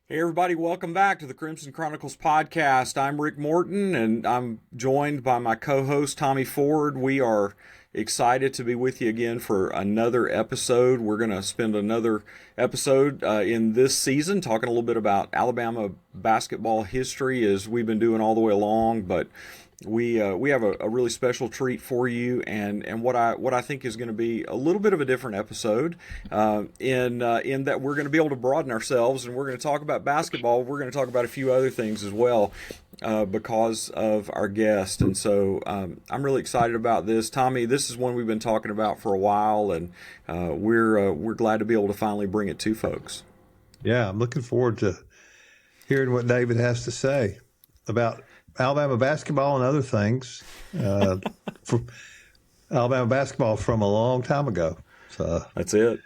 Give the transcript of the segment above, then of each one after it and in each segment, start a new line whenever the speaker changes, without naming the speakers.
Hey, everybody, welcome back to the Crimson Chronicles podcast. I'm Rick Morton, and I'm joined by my co host, Tommy Ford. We are excited to be with you again for another episode. We're going to spend another episode in this season talking a little bit about Alabama basketball history as we've been doing all the way along, but we have a really special treat for you, and what I think is going to be a little bit of a different episode, in that we're going to be able to broaden ourselves, and we're going to talk about basketball. We're going to talk about a few other things as well, because of our guest, and so I'm really excited about this. Tommy, this is one we've been talking about for a while, and we're glad to be able to finally bring it to folks.
Yeah, I'm looking forward to hearing what David has to say about Alabama basketball and other things. From Alabama basketball from a long time ago. So
That's it.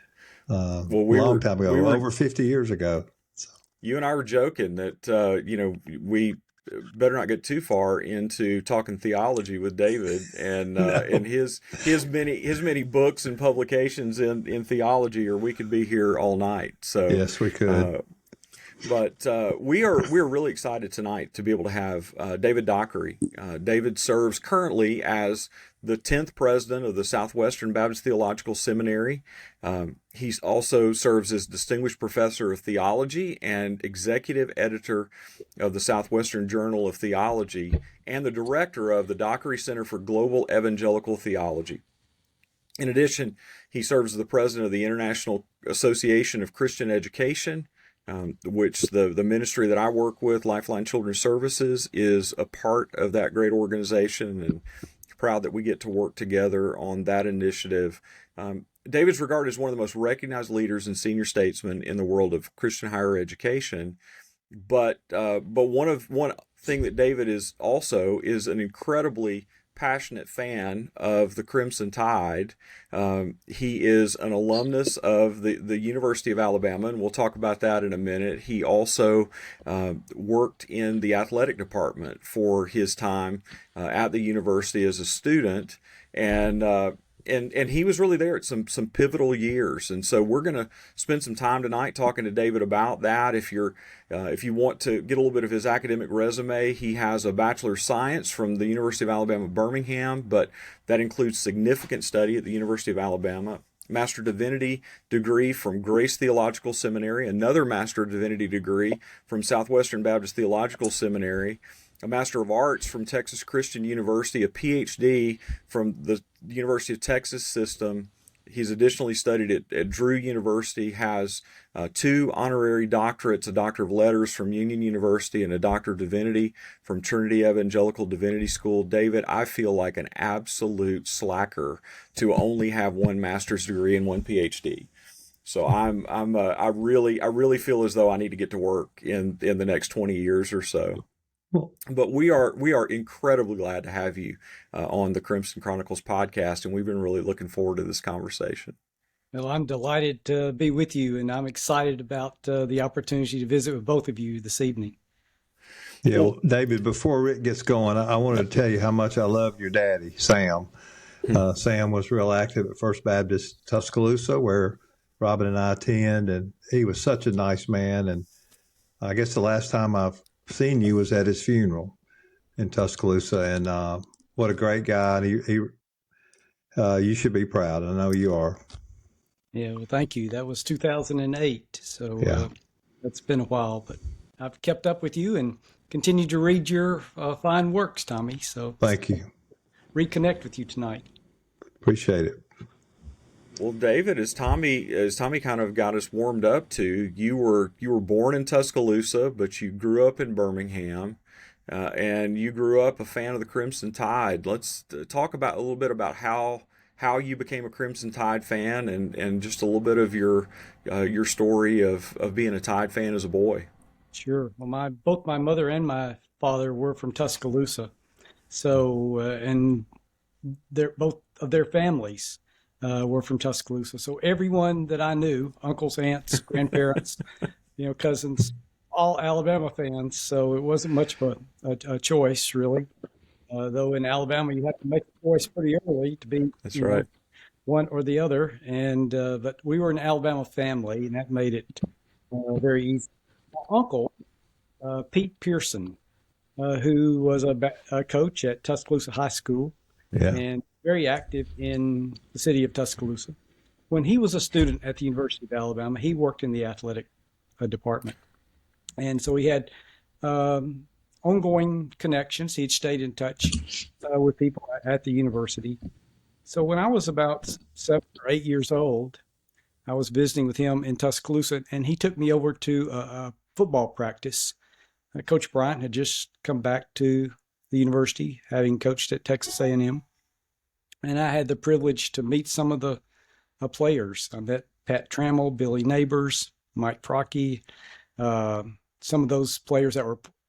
well,
we
long
were
time ago,
we were
over 50 years ago. So,
You and I were joking that we better not get too far into talking theology with David and his many books and publications in theology, or we could be here all night. So,
yes, we could.
uh, we're really excited tonight to be able to have David Dockery. David serves currently as the 10th president of the Southwestern Baptist Theological Seminary. He also serves as distinguished professor of theology and executive editor of the Southwestern Journal of Theology, and the director of the Dockery Center for Global Evangelical Theology. In addition, he serves as the president of the International Association of Christian Education, which the ministry that I work with, Lifeline Children's Services, is a part of that great organization, and proud that we get to work together on that initiative. David's regarded as one of the most recognized leaders and senior statesmen in the world of Christian higher education. But one thing that David is an incredibly passionate fan of the Crimson Tide. He is an alumnus of the University of Alabama, and we'll talk about that in a minute. He also worked in the athletic department for his time at the university as a student, and and he was really there at some pivotal years, and so we're going to spend some time tonight talking to David about that. If you want to get a little bit of his academic resume, he has a Bachelor of Science from the University of Alabama Birmingham, but that includes significant study at the University of Alabama. Master of Divinity degree from Grace Theological Seminary, another Master of Divinity degree from Southwestern Baptist Theological Seminary, a Master of Arts from Texas Christian University, a PhD from the University of Texas system. He's additionally studied at Drew University, has two honorary doctorates, a Doctor of Letters from Union University and a Doctor of Divinity from Trinity Evangelical Divinity School. David, I feel like an absolute slacker to only have one master's degree and one PhD. So I really feel as though I need to get to work in the next 20 years or so.
Well,
But we are incredibly glad to have you on the Crimson Chronicles podcast, and we've been really looking forward to this conversation.
Well, I'm delighted to be with you, and I'm excited about the opportunity to visit with both of you this evening.
yeah,
Well,
well, David, before Rick gets going, I wanted to tell you how much I love your daddy, Sam. Sam was real active at First Baptist Tuscaloosa, where Robin and I attend, and he was such a nice man. And I guess the last time I've seen you was at his funeral in Tuscaloosa, and what a great guy. And you should be proud. I know you are.
Yeah, well, thank you. That was 2008, so
Yeah,
that's been a while, but I've kept up with you and continued to read your fine works, Tommy. So
thank you.
reconnect with you tonight.
Appreciate it.
well, David, as Tommy kind of got us warmed up to, you were born in Tuscaloosa, but you grew up in Birmingham, and you grew up a fan of the Crimson Tide. Let's talk about a little bit about how you became a Crimson Tide fan, and just a little bit of your story of being a Tide fan as a boy.
Sure. Well, both my mother and my father were from Tuscaloosa, so and both of their families were from Tuscaloosa. So everyone that I knew, uncles, aunts, grandparents, cousins, all Alabama fans. So it wasn't much of a choice, really. Though in Alabama, you have to make a choice pretty early to be,
That's right.
one or the other. And but we were an Alabama family, and that made it very easy. my uncle, Pete Pearson, who was a coach at Tuscaloosa High School
Yeah.
and very active in the city of Tuscaloosa. When he was a student at the University of Alabama, he worked in the athletic department. And so he had ongoing connections. He'd stayed in touch with people at the university. So when I was about 7 or 8 years old, I was visiting with him in Tuscaloosa, and he took me over to a football practice. Coach Bryant had just come back to the university, having coached at Texas A&M, and I had the privilege to meet some of the players. I met Pat Trammell, Billy Neighbors, Mike Prockey, some of those players that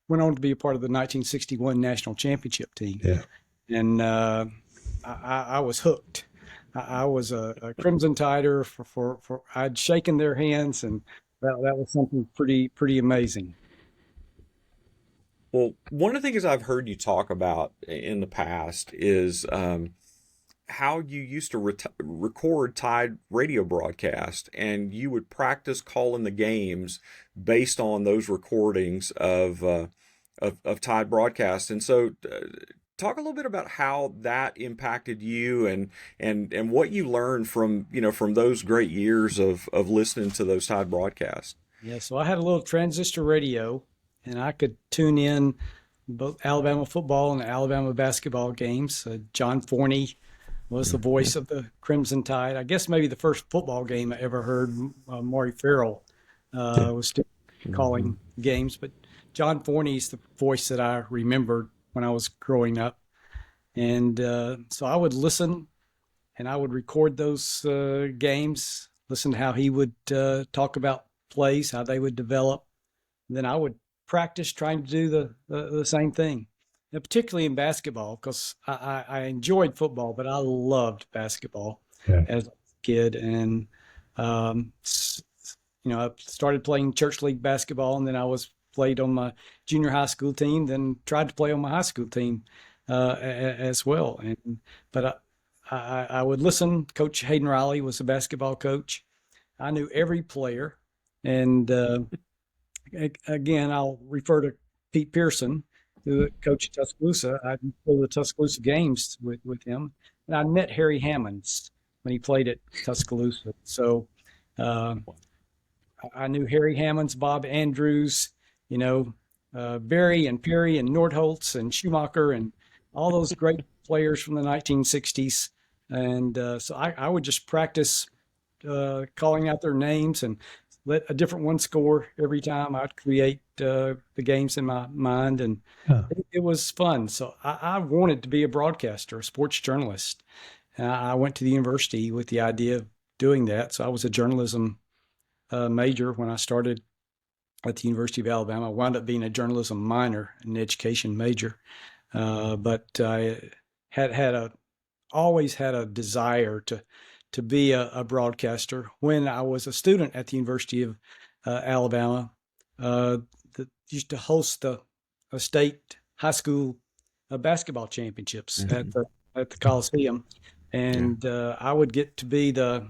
went on to be a part of the 1961 national championship team.
Yeah.
And I was hooked. I was a Crimson Tider for I'd shaken their hands, and that was something pretty amazing.
Well, one of the things I've heard you talk about in the past is how you used to record Tide radio broadcast, and you would practice calling the games based on those recordings of Tide broadcast. And so, talk a little bit about how that impacted you and what you learned from those great years of listening to those Tide broadcasts.
Yeah, so I had a little transistor radio, and I could tune in both Alabama football and Alabama basketball games. John Forney was the voice of the Crimson Tide. I guess maybe the first football game I ever heard, Maury Farrell was still calling games, but John Forney's the voice that I remembered when I was growing up. And so I would listen, and I would record those games, listen to how he would talk about plays, how they would develop. And then I would practice trying to do the same thing, and particularly in basketball, because I enjoyed football, but I loved basketball as a kid. And, I started playing church league basketball, and then I played on my junior high school team, then tried to play on my high school team as well. But I would listen. Coach Hayden Riley was a basketball coach. I knew every player. And again, I'll refer to Pete Pearson, who coached Tuscaloosa. I go to the Tuscaloosa games with him. And I met Harry Hammonds when he played at Tuscaloosa. So I knew Harry Hammonds, Bob Andrews, Barry and Perry and Nordholtz and Schumacher and all those great players from the 1960s. And so I would just practice calling out their names and let a different one score every time. I'd create the games in my mind, and it was fun. So I wanted to be a broadcaster, a sports journalist. I went to the university with the idea of doing that. So I was a journalism major when I started at the University of Alabama. I wound up being a journalism minor, an education major. But I always had a desire to be a broadcaster. When I was a student at the University of Alabama, that used to host the state high school basketball championships at the Coliseum, and I would get to be the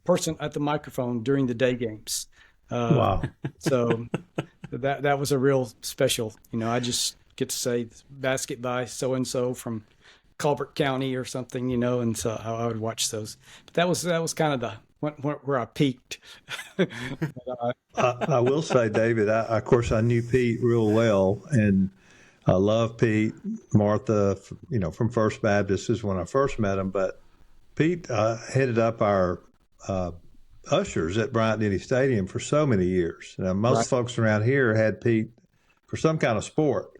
person at the microphone during the day games.
Wow!
So that was a real special. I just get to say basket by so and so from Colbert County or something, and so I would watch those. But that was kind of where I peaked.
I will say, David, of course, I knew Pete real well, and I love Pete. Martha, from First Baptist is when I first met him, but Pete headed up our ushers at Bryant-Denny Stadium for so many years. Now, most folks around here had Pete for some kind of sport.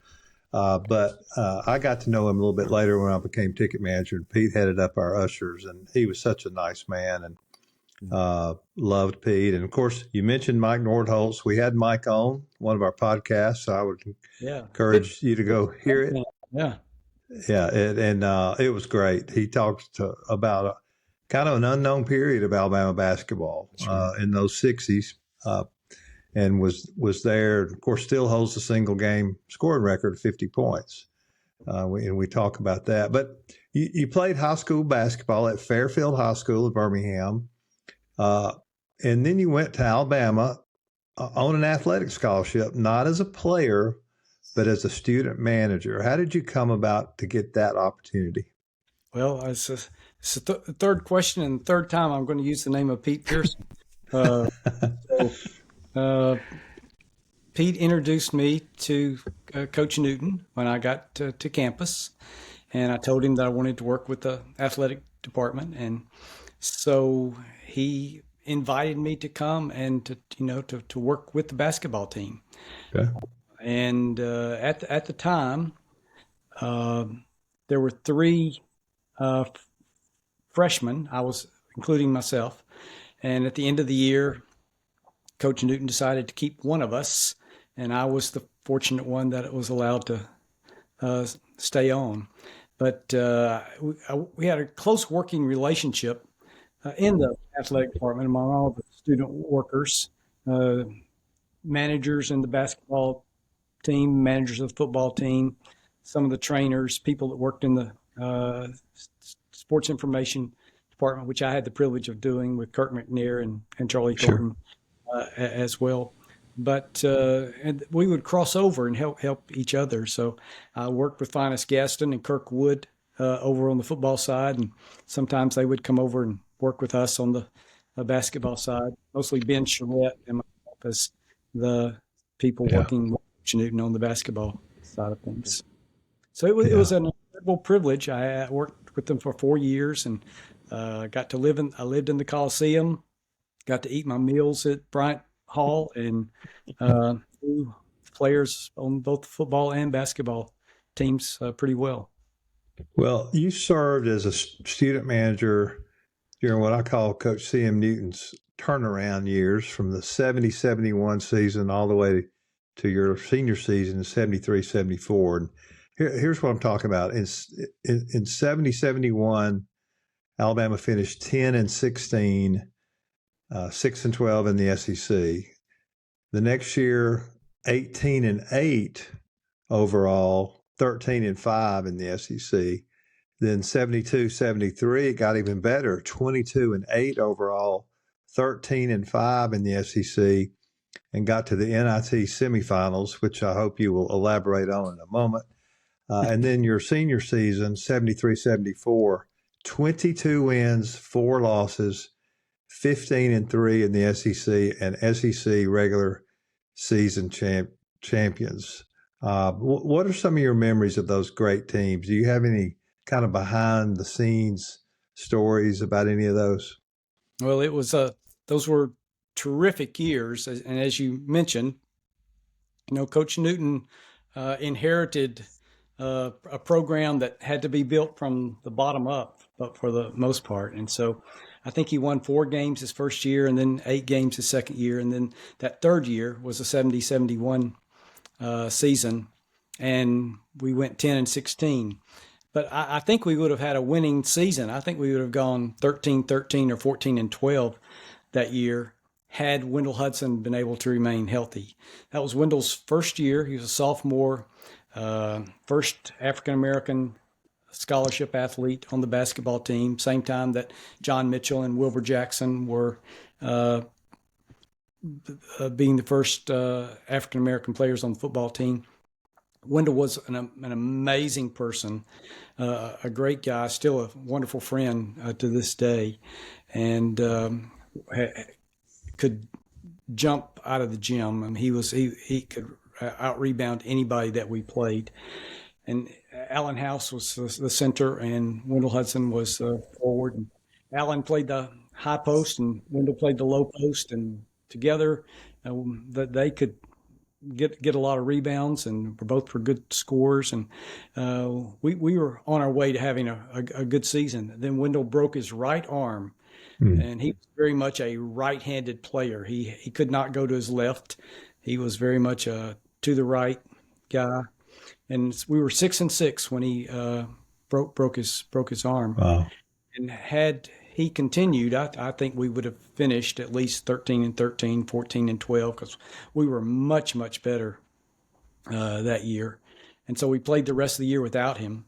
But I got to know him a little bit later when I became ticket manager, and Pete headed up our ushers, and he was such a nice man, and loved Pete. And of course, you mentioned Mike Nordholtz. We had Mike on one of our podcasts, so I would encourage you to go hear it. Yeah, and it was great. He talked about kind of an unknown period of Alabama basketball in those 60s. And was there, of course, still holds the single game scoring record of 50 points. And we talk about that. But you played high school basketball at Fairfield High School in Birmingham. And then you went to Alabama on an athletic scholarship, not as a player, but as a student manager. How did you come about to get that opportunity?
Well, it's the third question and the third time I'm going to use the name of Pete Pearson. Uh, so, uh, Pete introduced me to Coach Newton when I got to campus, and I told him that I wanted to work with the athletic department, and so he invited me to come and to work with the basketball team.
Okay.
And at the time, there were three freshmen. I was including myself, and at the end of the year, Coach Newton decided to keep one of us, and I was the fortunate one that was allowed to stay on. But we had a close working relationship in the athletic department among all the student workers, managers in the basketball team, managers of the football team, some of the trainers, people that worked in the sports information department, which I had the privilege of doing with Kirk McNair and Charlie Thornton as well. But and we would cross over and help each other. So I worked with Finest Gaston and Kirk Wood over on the football side, and sometimes they would come over and work with us on the basketball side. Mostly Ben Charette and myself as the people working with Coach Newton on the basketball side of things. So it was an incredible privilege. I worked with them for 4 years and got to live I lived in the Coliseum, got to eat my meals at Bryant Hall, and knew players on both football and basketball teams pretty well.
Well, you served as a student manager during what I call Coach C.M. Newton's turnaround years, from the 70-71 season all the way to your senior season in 73-74. And here's what I'm talking about. In 70-71, Alabama finished 10-16, 6-12 in the SEC. The next year, 18-8 overall, 13-5 in the SEC. Then 72-73, it got even better, 22-8 overall, 13-5 in the SEC, and got to the NIT semifinals, which I hope you will elaborate on in a moment. And then your senior season, 73-74, 22 wins, 4 losses, 15-3 in the SEC, and SEC regular season champions. What are some of your memories of those great teams? Do you have any kind of behind the scenes stories about any of those?
Well, it was those were terrific years, and as you mentioned, Coach Newton inherited a program that had to be built from the bottom up, but for the most part. And so I think he won 4 games his first year, and then 8 games his second year. And then that third year was a 70-71 season, and we went 10-16. But I think we would have had a winning season. I think we would have gone 13-13 or 14-12 that year had Wendell Hudson been able to remain healthy. That was Wendell's first year. He was a sophomore, first African-American scholarship athlete on the basketball team, same time that John Mitchell and Wilbur Jackson were being the first African-American players on the football team. Wendell was an amazing person, a great guy, still a wonderful friend to this day, and could jump out of the gym. I mean, he could out rebound anybody that we played. And Alan House was the center, and Wendell Hudson was forward. And Alan played the high post, and Wendell played the low post, and together they could get a lot of rebounds, and both were good scorers. And we were on our way to having a good season. Then Wendell broke his right arm, and he was very much a right-handed player. He could not go to his left. He was very much a to the right guy. And we were 6-6 when he broke his arm.
Wow.
And had he continued, I think we would have finished at least 13-13, 14-12, because we were much, much better that year. And so we played the rest of the year without him.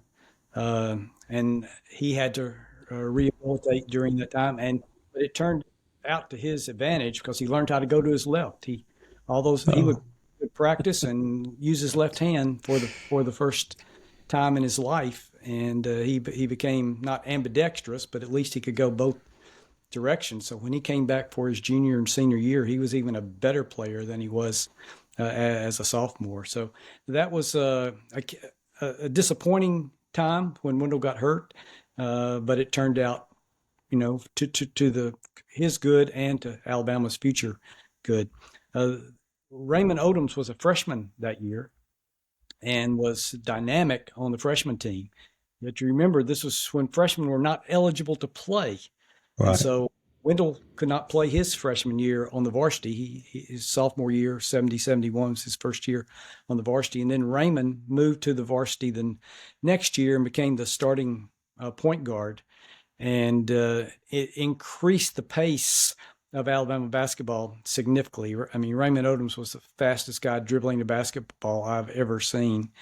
And he had to rehabilitate during that time. But it turned out to his advantage because he learned how to go to his left. He all those. He would practice and use his left hand for the first time in his life, and he became not ambidextrous, but at least he could go both directions. So when he came back for his junior and senior year, he was even a better player than he was as a sophomore. So that was a disappointing time when Wendell got hurt, but it turned out, to his good and to Alabama's future good. Raymond Odoms was a freshman that year and was dynamic on the freshman team. But you remember, this was when freshmen were not eligible to play.
Right.
And so Wendell could not play his freshman year on the varsity. His sophomore year, 70-71 was his first year on the varsity. And then Raymond moved to the varsity the next year and became the starting point guard. And it increased the pace of Alabama basketball significantly. I mean, Raymond Odoms was the fastest guy dribbling the basketball I've ever seen,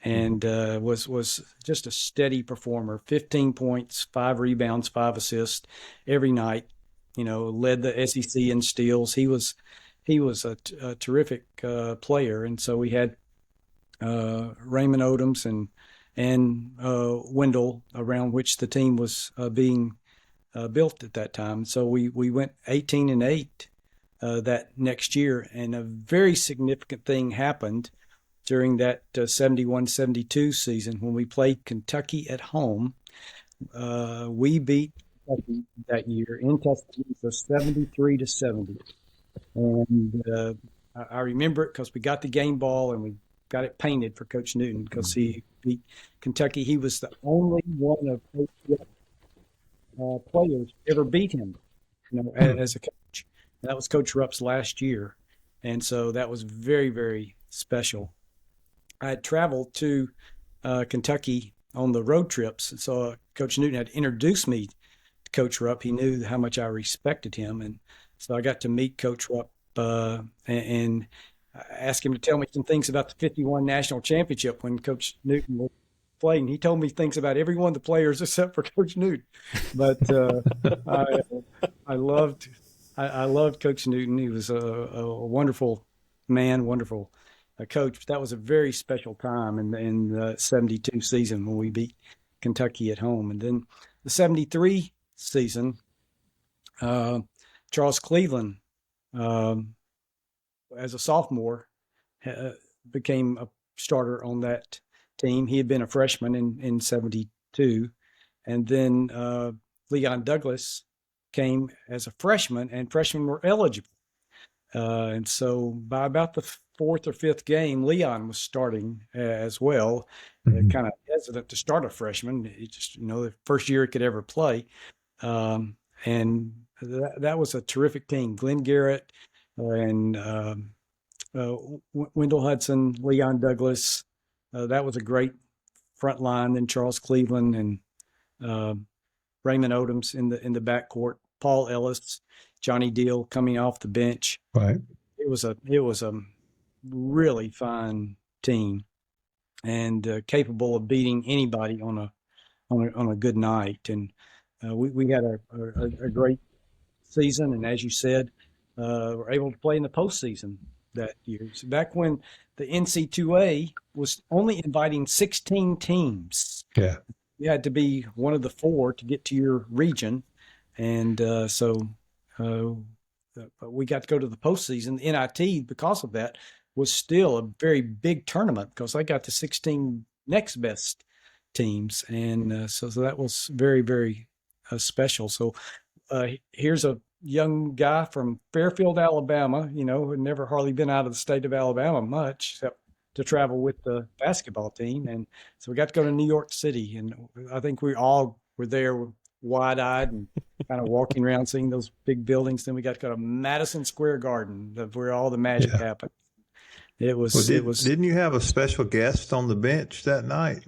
and was just a steady performer. 15 points, 5 rebounds, 5 assists every night. Led the SEC in steals. He was a terrific player, and so we had Raymond Odoms and Wendell, around which the team was being built at that time. So we went 18-8 that next year, and a very significant thing happened during that 71-72 season when we played Kentucky at home. We beat Kentucky that year in Tuscaloosa 73-70, and I remember it because we got the game ball and we got it painted for Coach Newton because he beat Kentucky. He was the only one of players ever beat him, as a coach. And that was Coach Rupp's last year, and so that was very, very special. I had traveled to Kentucky on the road trips, and so Coach Newton had introduced me to Coach Rupp. He knew how much I respected him, and so I got to meet Coach Rupp and ask him to tell me some things about the 51 national championship when Coach Newton was playing. He told me things about every one of the players except for Coach Newton. But I loved Coach Newton. He was a wonderful man, wonderful coach. That was a very special time in the 72 season when we beat Kentucky at home. And then the 73 season, Charles Cleveland, as a sophomore, became a starter on that team. He had been a freshman in 72. And then Leon Douglas came as a freshman, and freshmen were eligible. And so by about the 4th or 5th game, Leon was starting as well, kind of hesitant to start a freshman. He just, the first year he could ever play. And that was a terrific team. Glenn Garrett and Wendell Hudson, Leon Douglas. That was a great front line. Then Charles Cleveland and Raymond Odoms in the backcourt. Paul Ellis, Johnny Deal coming off the bench.
Right.
It was a really fine team, and capable of beating anybody on a good night. And we had a great season, and as you said, were able to play in the postseason that year. So back when the NC2A was only inviting 16 teams.
Yeah.
You had to be one of the 4 to get to your region. And so we got to go to the postseason. The NIT, because of that, was still a very big tournament because they got the 16 next best teams. And so that was very, very special. So here's a young guy from Fairfield, Alabama, had never hardly been out of the state of Alabama much, except to travel with the basketball team. And so we got to go to New York City. And I think we all were there wide-eyed and kind of walking around seeing those big buildings. Then we got to go to Madison Square Garden, where all the magic happened.
Didn't you have a special guest on the bench that night?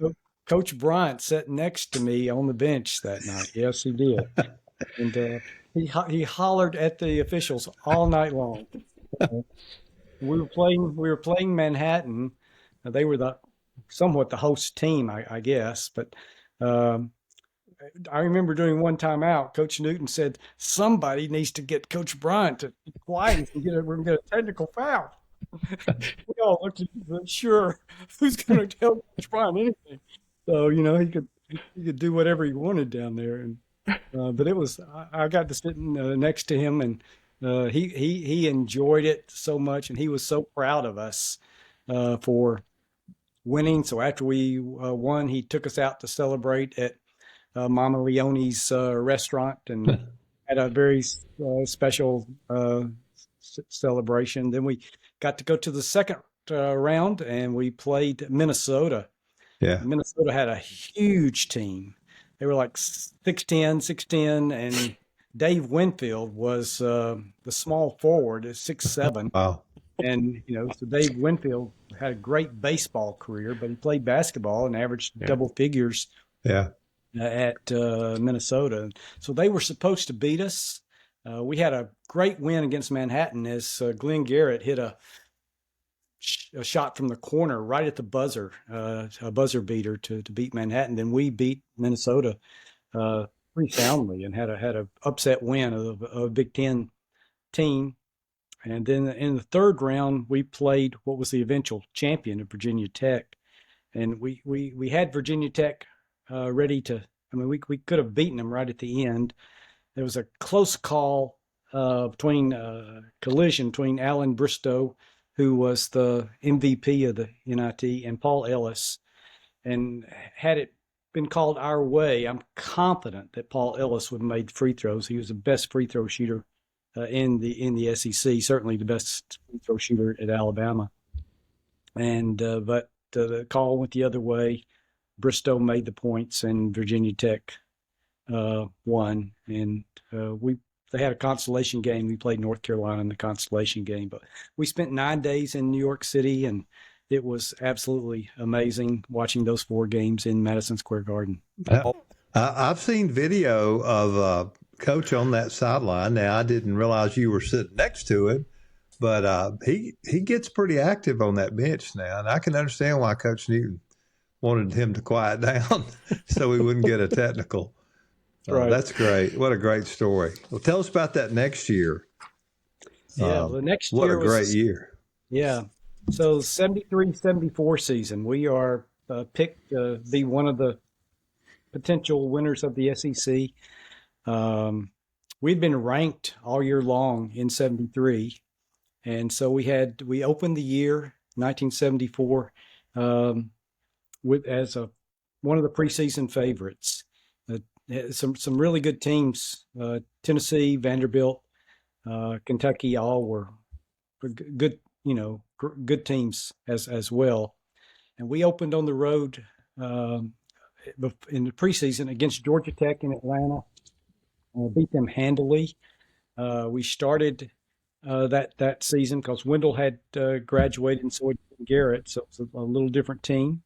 Coach Bryant sat next to me on the bench that night. Yes, he did. And he hollered at the officials all night long. We were playing Manhattan. They were somewhat the host team, I guess, but I remember during one timeout, Coach Newton said, somebody needs to get Coach Bryant to be quiet and we're going to get a technical foul. We all looked at him, sure, who's going to tell Coach Bryant anything? So, he could do whatever he wanted down there. And but it was, I got to sit next to him, and he enjoyed it so much, and he was so proud of us for winning. So after we won, he took us out to celebrate at Mama Leone's restaurant, and had a very special celebration. Then we got to go to the second round, and we played Minnesota.
Yeah.
Minnesota had a huge team. They were like 6'10", and Dave Winfield was the small forward at 6'7".
Wow.
And, so Dave Winfield had a great baseball career, but he played basketball and averaged double figures at Minnesota. So they were supposed to beat us. We had a great win against Manhattan as Glenn Garrett hit a shot from the corner right at the buzzer, a buzzer beater to beat Manhattan. Then we beat Minnesota pretty soundly and had a upset win of a Big Ten team. And then in the third round, we played what was the eventual champion of Virginia Tech. And we had Virginia Tech ready to, we could have beaten them right at the end. There was a close call collision between Alan Bristow, who was the MVP of the NIT, and Paul Ellis. And had it been called our way, I'm confident that Paul Ellis would have made free throws. He was the best free throw shooter in the SEC, certainly the best free throw shooter at Alabama. And but the call went the other way. Bristow made the points, and Virginia Tech won. And they had a consolation game. We played North Carolina in the consolation game. But we spent 9 days in New York City, and it was absolutely amazing watching those 4 games in Madison Square Garden.
I've seen video of Coach on that sideline. Now, I didn't realize you were sitting next to him, but he gets pretty active on that bench now. And I can understand why Coach Newton wanted him to quiet down so he wouldn't get a technical.
Right.
That's great. What a great story. Well, tell us about that next year.
Yeah, the next
year. What a great year.
Yeah. So 73-74 season, we are picked to be one of the potential winners of the SEC. We'd been ranked all year long in 73. And so we opened the year 1974 as one of the preseason favorites. Some really good teams, Tennessee, Vanderbilt, Kentucky, all were good, good teams as well. And we opened on the road in the preseason against Georgia Tech in Atlanta, beat them handily. We started that season because Wendell had graduated, and so did Garrett, so it was a little different team.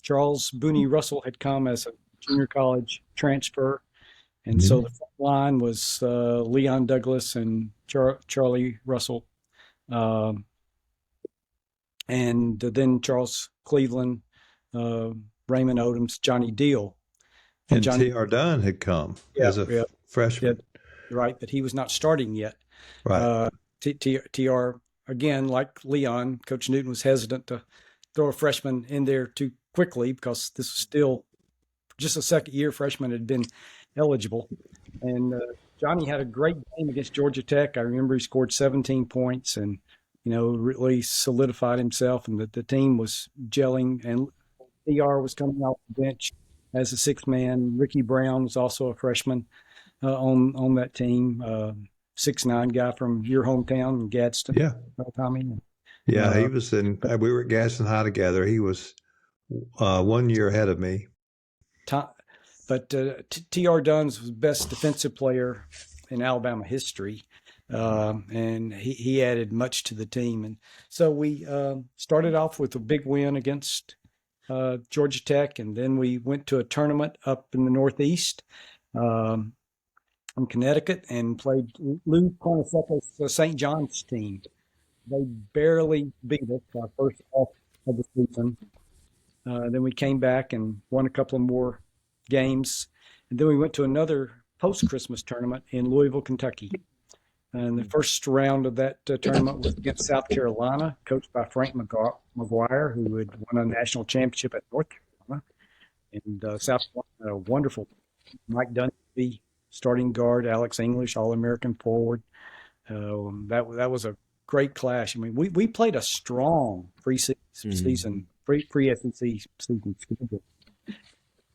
Charles Booney Russell had come as a junior college transfer, and so the front line was Leon Douglas and Charlie Russell, and then Charles Cleveland, Raymond Odoms, Johnny Deal.
And T.R. Dunn had come as a freshman.
Right, but he was not starting yet.
Right.
T.R., again, like Leon, Coach Newton was hesitant to throw a freshman in there too quickly because this was still just a second-year freshman had been eligible. And Johnny had a great game against Georgia Tech. I remember he scored 17 points and, really solidified himself, and the team was gelling. And TR was coming off the bench as a sixth man. Ricky Brown was also a freshman on that team, 6'9" guy from your hometown, Gadsden.
Yeah.
Tommy.
Yeah, he was we were at Gadsden High together. He was 1 year ahead of me.
But T.R. Dunn's was the best defensive player in Alabama history, and he added much to the team. And so we started off with a big win against Georgia Tech, and then we went to a tournament up in the Northeast in Connecticut and played Lou Cornseco's St. John's team. They barely beat us our first half of the season. Then we came back and won a couple of more games. And then we went to another post-Christmas tournament in Louisville, Kentucky. And the first round of that tournament was against South Carolina, coached by Frank McGuire, who had won a national championship at North Carolina. And South Carolina had a wonderful Mike Dunleavy, starting guard, Alex English, All-American forward. That was a great clash. I mean, we played a strong pre-season, pre-SEC season schedule.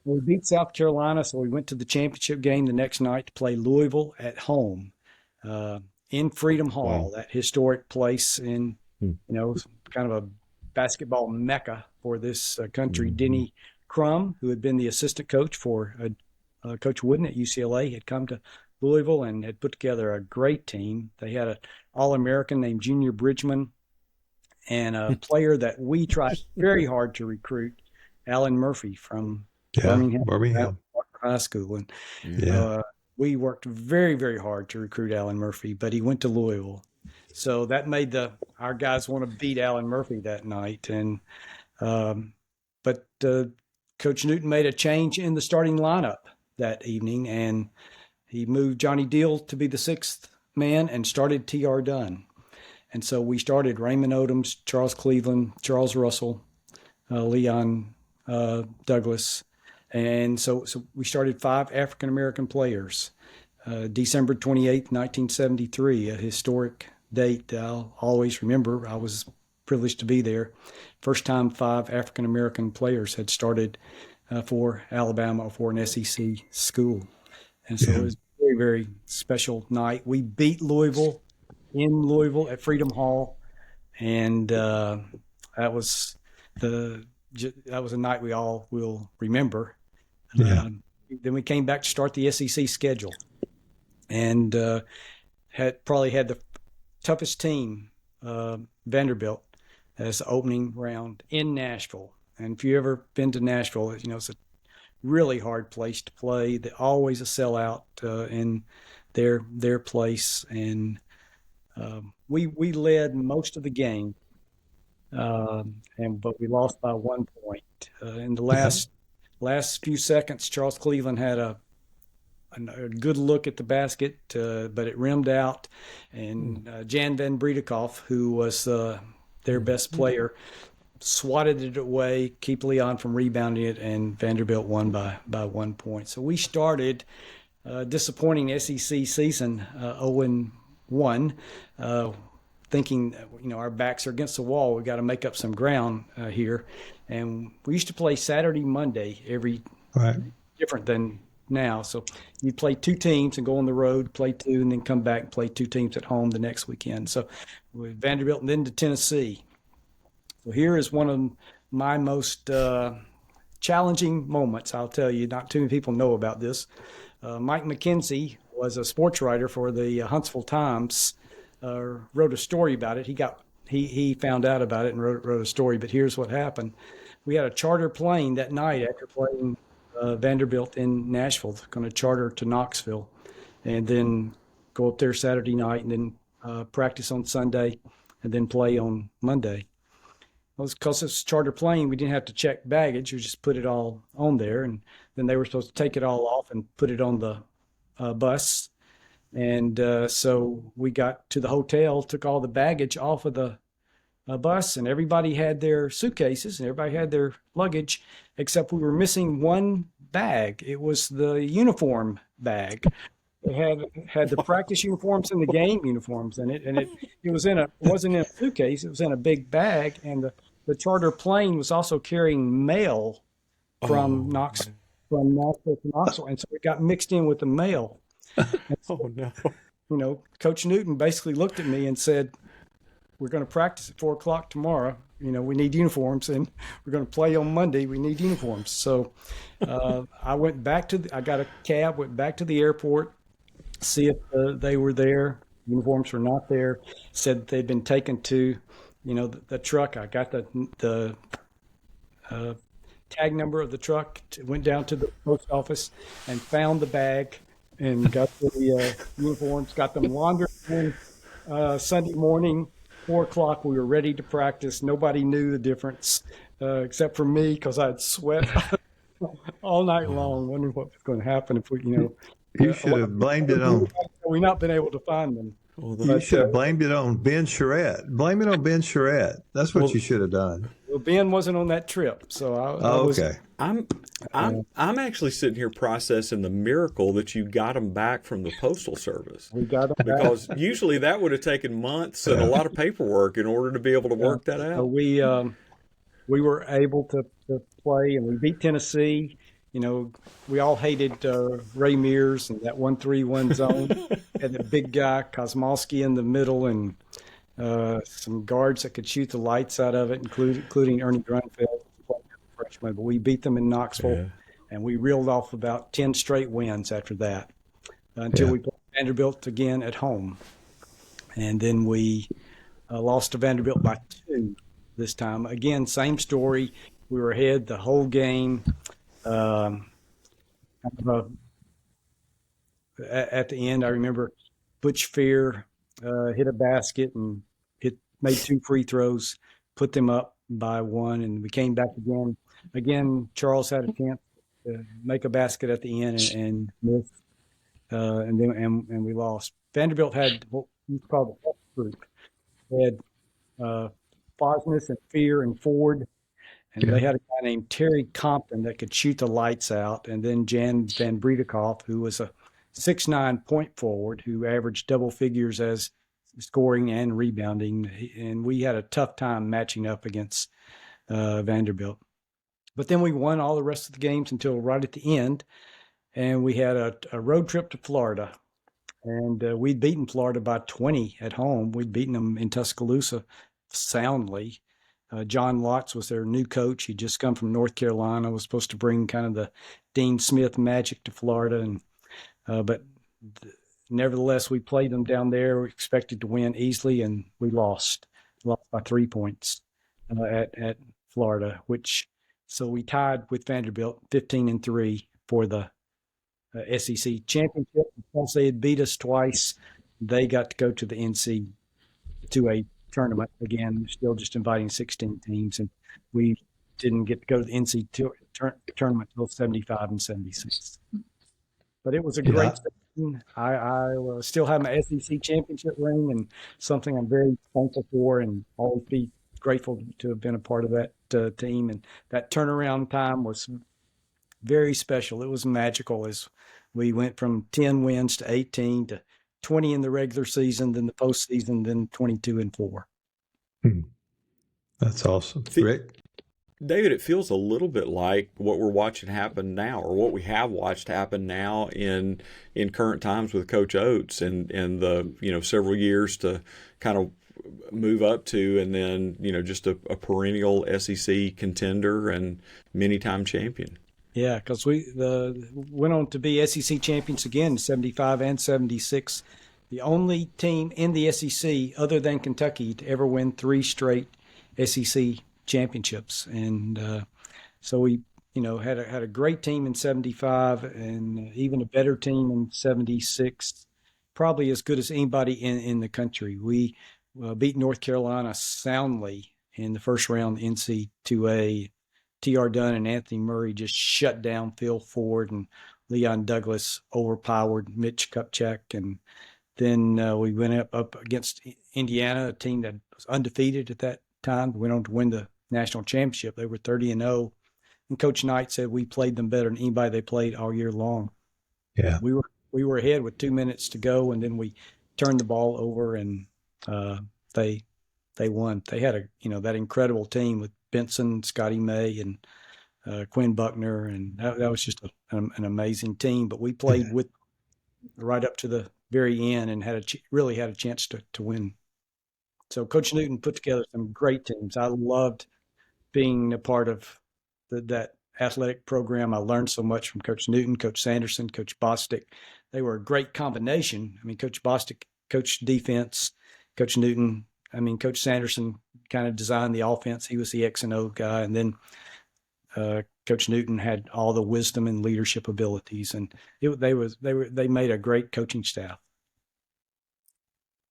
We beat South Carolina, so we went to the championship game the next night to play Louisville at home in Freedom Hall, that historic place in, kind of a basketball mecca for this country. Denny Crum, who had been the assistant coach for Coach Wooden at UCLA, had come to Louisville and had put together a great team. They had an All-American named Junior Bridgman and a player that we tried very hard to recruit, Alan Murphy from Birmingham High School. And we worked very, very hard to recruit Alan Murphy, but he went to Louisville. So that made our guys want to beat Alan Murphy that night. And but Coach Newton made a change in the starting lineup that evening, and he moved Johnny Deal to be the sixth man and started T.R. Dunn. And so we started Raymond Odoms, Charles Cleveland, Charles Russell, Leon Douglas. And so we started 5 African-American players. December 28th, 1973, a historic date that I'll always remember. I was privileged to be there. First time 5 African-American players had started for Alabama or for an SEC school. And so it was a very, very special night. We beat Louisville in Louisville at Freedom Hall. And that was a night we all will remember. Then we came back to start the SEC schedule, and had the toughest team, Vanderbilt, as the opening round in Nashville. And if you've ever been to Nashville, it's a really hard place to play. They're always a sellout in their place, and we led most of the game, but we lost by 1 point in the last few seconds. Charles Cleveland had a good look at the basket, but it rimmed out. And Jan Van Bredekoff, who was their best player, swatted it away, keep Leon from rebounding it, and Vanderbilt won by 1 point. So we started disappointing SEC season 0-1, thinking, our backs are against the wall. We've got to make up some ground here. And we used to play Saturday, Monday, different than now. So you play 2 teams and go on the road, play 2, and then come back and play 2 teams at home the next weekend. So with Vanderbilt and then to Tennessee. So here is one of my most challenging moments, I'll tell you. Not too many people know about this. Mike McKenzie was a sports writer for the Huntsville Times, wrote a story about it. He found out about it and wrote a story, but here's what happened. We had a charter plane that night after playing Vanderbilt in Nashville, going to charter to Knoxville and then go up there Saturday night and then practice on Sunday and then play on Monday. Well, because it's a charter plane, we didn't have to check baggage. We just put it all on there, and then they were supposed to take it all off and put it on the bus. And so we got to the hotel, took all the baggage off of the bus, and everybody had their suitcases and everybody had their luggage, except we were missing one bag. It was the uniform bag. It had the practice uniforms and the game uniforms in it, and it wasn't in a suitcase. It was in a big bag, and the charter plane was also carrying mail from Nashville to Knoxville, and so it got mixed in with the mail. So, Coach Newton basically looked at me and said, "We're going to practice at 4:00 tomorrow. We need uniforms, and we're going to play on Monday. We need uniforms." So I went back I got a cab, went back to the airport, see if they were there. Uniforms were not there. Said they'd been taken to, the truck. I got the tag number of the truck, went down to the post office and found the bag and got the uniforms, got them laundered in Sunday morning, 4:00. We were ready to practice. Nobody knew the difference except for me, because I had sweat all night long, wondering what was going to happen if we,
You
a
should
lot
have blamed it on.
we not been able to find them.
Well,
You should have blamed it on Ben Charette. Blame it on Ben Charette. That's what
Well,
you should have done.
Well, Ben wasn't on that trip, so I
Oh,
was.
okay.
I'm actually sitting here processing the miracle that you got them back from the Postal Service,
We got them
because usually that would have taken months and a lot of paperwork in order to be able to work that
So
out.
we were able to play, and we beat Tennessee. We all hated Ray Mears and that 1-3-1 zone, and the big guy Kosmowski in the middle, and some guards that could shoot the lights out of it, including Ernie Grunfeld, freshman. But we beat them in Knoxville,
Yeah.
and we reeled off about 10 straight wins after that, until
Yeah.
we played Vanderbilt again at home, and then we lost to Vanderbilt by 2 this time. Again, same story. We were ahead the whole game. Kind of at the end, I remember Butch Fear hit a basket and made 2 free throws, put them up by 1, and we came back again. Again, Charles had a chance to make a basket at the end and missed, and we lost. Vanderbilt had what you call the F group. They had Fosness and Fear and Ford. And
Yeah.
they had a guy named Terry Compton that could shoot the lights out. And then Jan Van Bredekoff, who was a 6'9" point forward who averaged double figures as scoring and rebounding. And we had a tough time matching up against Vanderbilt. But then we won all the rest of the games until right at the end. And we had a road trip to Florida. And we'd beaten Florida by 20 at home. We'd beaten them in Tuscaloosa soundly. John Lotz was their new coach. He'd just come from North Carolina, was supposed to bring kind of the Dean Smith magic to Florida. And but nevertheless, we played them down there. We expected to win easily, and we lost by 3 points at Florida, so we tied with Vanderbilt 15-3 for the SEC championship. Because they had beat us twice, they got to go to the NCAA tournament again, still just inviting 16 teams, and we didn't get to go to the NCAA tournament until 75 and 76. But it was a great season. I still have my SEC championship ring, and something I'm very thankful for, and always be grateful to have been a part of that team. And that turnaround time was very special. It was magical as we went from 10 wins to 18 to 20 in the regular season, then the postseason, then 22-4.
That's awesome. Rick?
David, it feels a little bit like what we're watching happen now, or what we have watched happen now in current times with Coach Oates, and the several years to kind of move up to, and then just a perennial SEC contender and many-time champion.
Yeah, because we went on to be SEC champions again in 75 and 76. The only team in the SEC other than Kentucky to ever win 3 straight SEC championships. And so we, had a great team in 75 and even a better team in 76, probably as good as anybody in the country. We beat North Carolina soundly in the first round of NC2A. T.R. Dunn and Anthony Murray just shut down Phil Ford, and Leon Douglas overpowered Mitch Kupchak. And then we went up against Indiana, a team that was undefeated at that time. We went on to win the national championship. They were 30-0. And Coach Knight said we played them better than anybody they played all year long.
Yeah.
We were ahead with 2 minutes to go, and then we turned the ball over, and they won. They had that incredible team with Benson, Scotty May, and Quinn Buckner, and that was just an amazing team. But we played with right up to the very end and really had a chance to win. So Coach Newton put together some great teams. I loved being a part of that athletic program. I learned so much from Coach Newton, Coach Sanderson, Coach Bostic. They were a great combination. I mean, Coach Bostic coached defense, Coach Newton. Coach Sanderson kind of designed the offense. He was the X and O guy. And then Coach Newton had all the wisdom and leadership abilities. And they made a great coaching staff.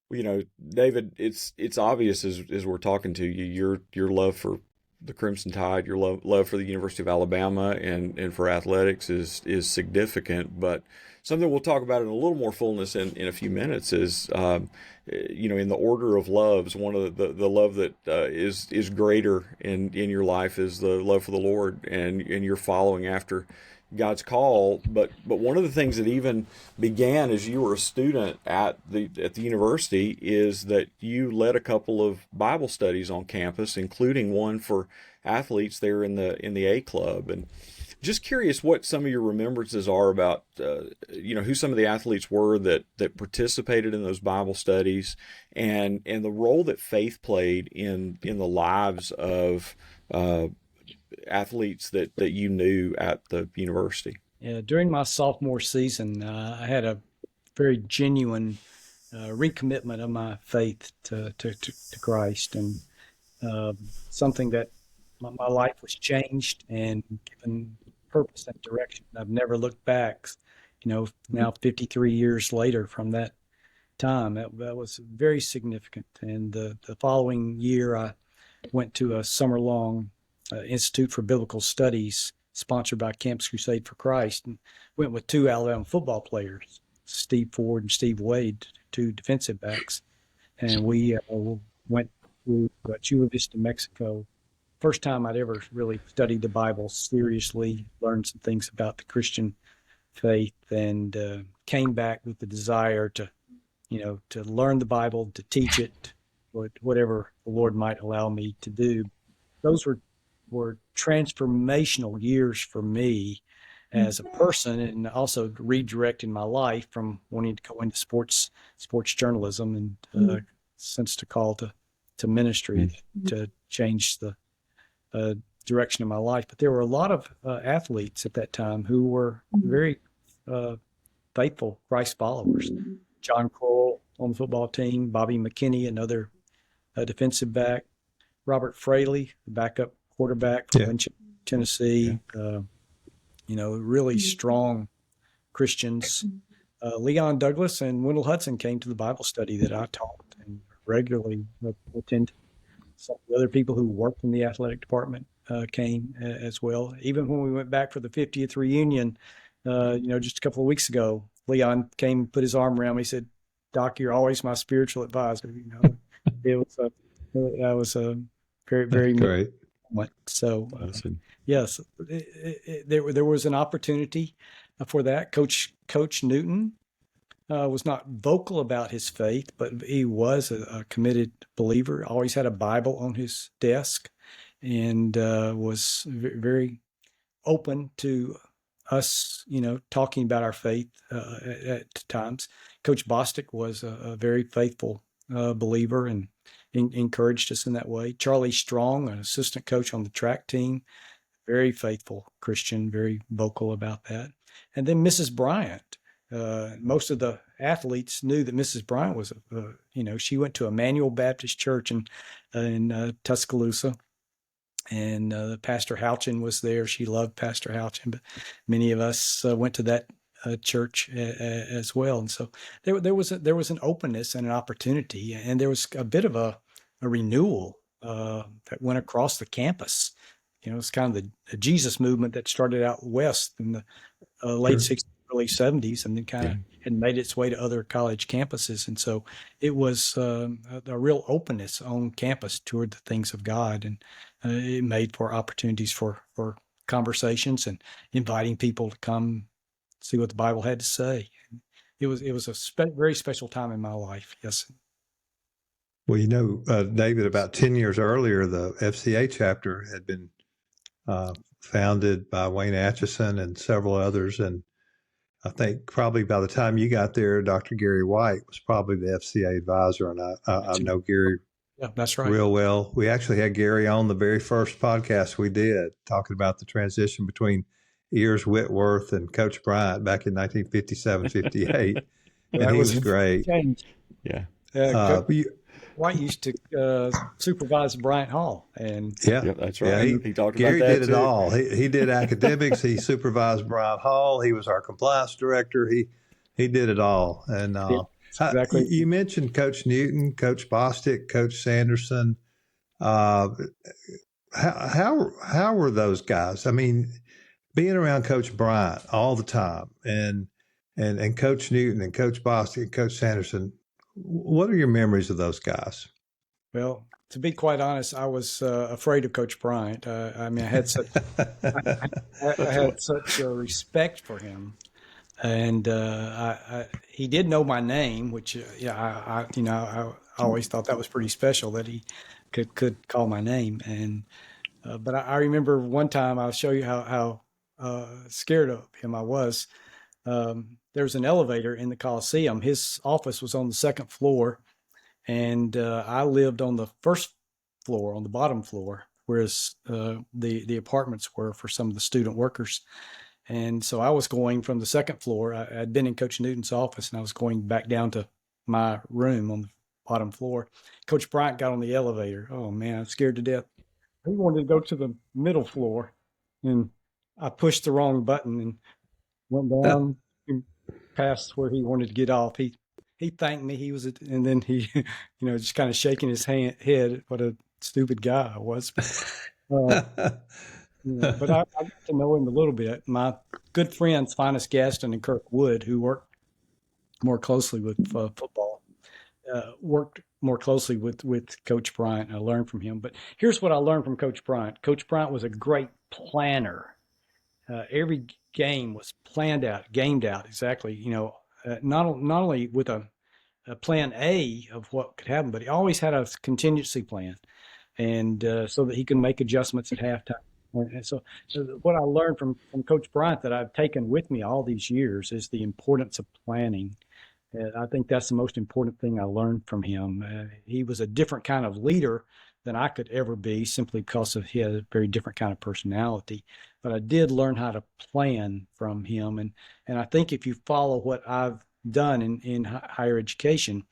David, it's obvious as we're talking to you, your love for the Crimson Tide, your love for the University of Alabama and for athletics is significant. But something we'll talk about in a little more fullness in a few minutes is, in the order of loves, one of the love that is greater in your life is the love for the Lord, and you're following after God's call. But one of the things that even began as you were a student at the university is that you led a couple of Bible studies on campus, including one for athletes there in the A club. And just curious what some of your remembrances are about who some of the athletes were that participated in those Bible studies, and the role that faith played in the lives of athletes that you knew at the university.
Yeah, during my sophomore season, I had a very genuine recommitment of my faith to Christ, and something that my life was changed and given purpose and direction. I've never looked back. Now 53 years later from that time, that was very significant. And the following year, I went to a summer-long Institute for Biblical Studies sponsored by Campus Crusade for Christ, and went with two Alabama football players, Steve Ford and Steve Wade, two defensive backs. And we went to Chula Vista, Mexico. First time I'd ever really studied the Bible seriously, learned some things about the Christian faith, and came back with the desire to learn the Bible, to teach it, whatever the Lord might allow me to do. Those were transformational years for me as a person, and also redirecting my life from wanting to go into sports journalism, and sensed a call to ministry to change the direction of my life. But there were a lot of athletes at that time who were very faithful Christ followers. John Coral on the football team, Bobby McKinney, another defensive back, Robert Fraley, the backup quarterback from Tennessee, really strong Christians. Leon Douglas and Wendell Hudson came to the Bible study that I taught and regularly attended. Some of the other people who worked in the athletic department came as well. Even when we went back for the 50th reunion, just a couple of weeks ago, Leon came and put his arm around me. He said, "Doc, you're always my spiritual advisor." That was a very, very
great
moment. So, yes, there was an opportunity for that. Coach Newton was not vocal about his faith, but he was a committed believer. Always had a Bible on his desk, and was very open to us, talking about our faith at times. Coach Bostic was a very faithful believer and encouraged us in that way. Charlie Strong, an assistant coach on the track team, very faithful Christian, very vocal about that. And then Mrs. Bryant. Most of the athletes knew that Mrs. Bryant was, she went to Emmanuel Baptist Church in Tuscaloosa. And Pastor Houchin was there. She loved Pastor Houchin, but many of us went to that church as well. And so there was an openness and an opportunity, and there was a bit of a renewal that went across the campus. It's kind of the Jesus movement that started out west in the late 60s, early 70s, and then kind of had made its way to other college campuses. And so it was a real openness on campus toward the things of God, and it made for opportunities for conversations and inviting people to come see what the Bible had to say. It was a very special time in my life. Yes.
Well, David, about 10 years earlier, the FCA chapter had been founded by Wayne Atchison and several others. And I think probably by the time you got there, Dr. Gary White was probably the FCA advisor. And I know Gary
that's right.
real well. We actually had Gary on the very first podcast we did, talking about the transition between Ears Whitworth and Coach Bryant back in 1957, 58. And he was great.
Yeah.
White used to supervise Bryant Hall, and
that's right.
Yeah,
he talked
Gary
about that
did
too.
it all. He did academics. He supervised Bryant Hall. He was our compliance director. He did it all. And
exactly.
You mentioned Coach Newton, Coach Bostic, Coach Sanderson. how were those guys? I mean, being around Coach Bryant all the time, and Coach Newton and Coach Bostic and Coach Sanderson, what are your memories of those guys?
Well, to be quite honest, I was afraid of Coach Bryant. I mean, I
That's what.
had such a respect for him, and he did know my name, which yeah, I always thought that was pretty special that he could call my name. And but I remember one time I'll show you how scared of him I was. There was an elevator in the Coliseum. His office was on the second floor, and I lived on the first floor, on the bottom floor, whereas the apartments were for some of the student workers. And so I was going from the second floor. I'd been in Coach Newton's office, and I was going back down to my room on the bottom floor. Coach Bryant got on the elevator. Oh man, I'm scared to death. He wanted to go to the middle floor, and I pushed the wrong button and went down past where he wanted to get off. He thanked me. And then he, just kind of shaking his head. What a stupid guy I was. Uh, but I got to know him a little bit. My good friends, Finus Gaston and Kirk Wood, who worked more closely with football, worked more closely with Coach Bryant. I learned from him. But here's what I learned from Coach Bryant. Coach Bryant was a great planner. Every game was planned out, gamed out exactly. Not only with a plan A of what could happen, but he always had a contingency plan, and so that he can make adjustments at halftime. And so what I learned from Coach Bryant that I've taken with me all these years is the importance of planning. I think that's the most important thing I learned from him. He was a different kind of leader than I could ever be, simply because of he had a very different kind of personality. But I did learn how to plan from him, and I think if you follow what I've done in higher education,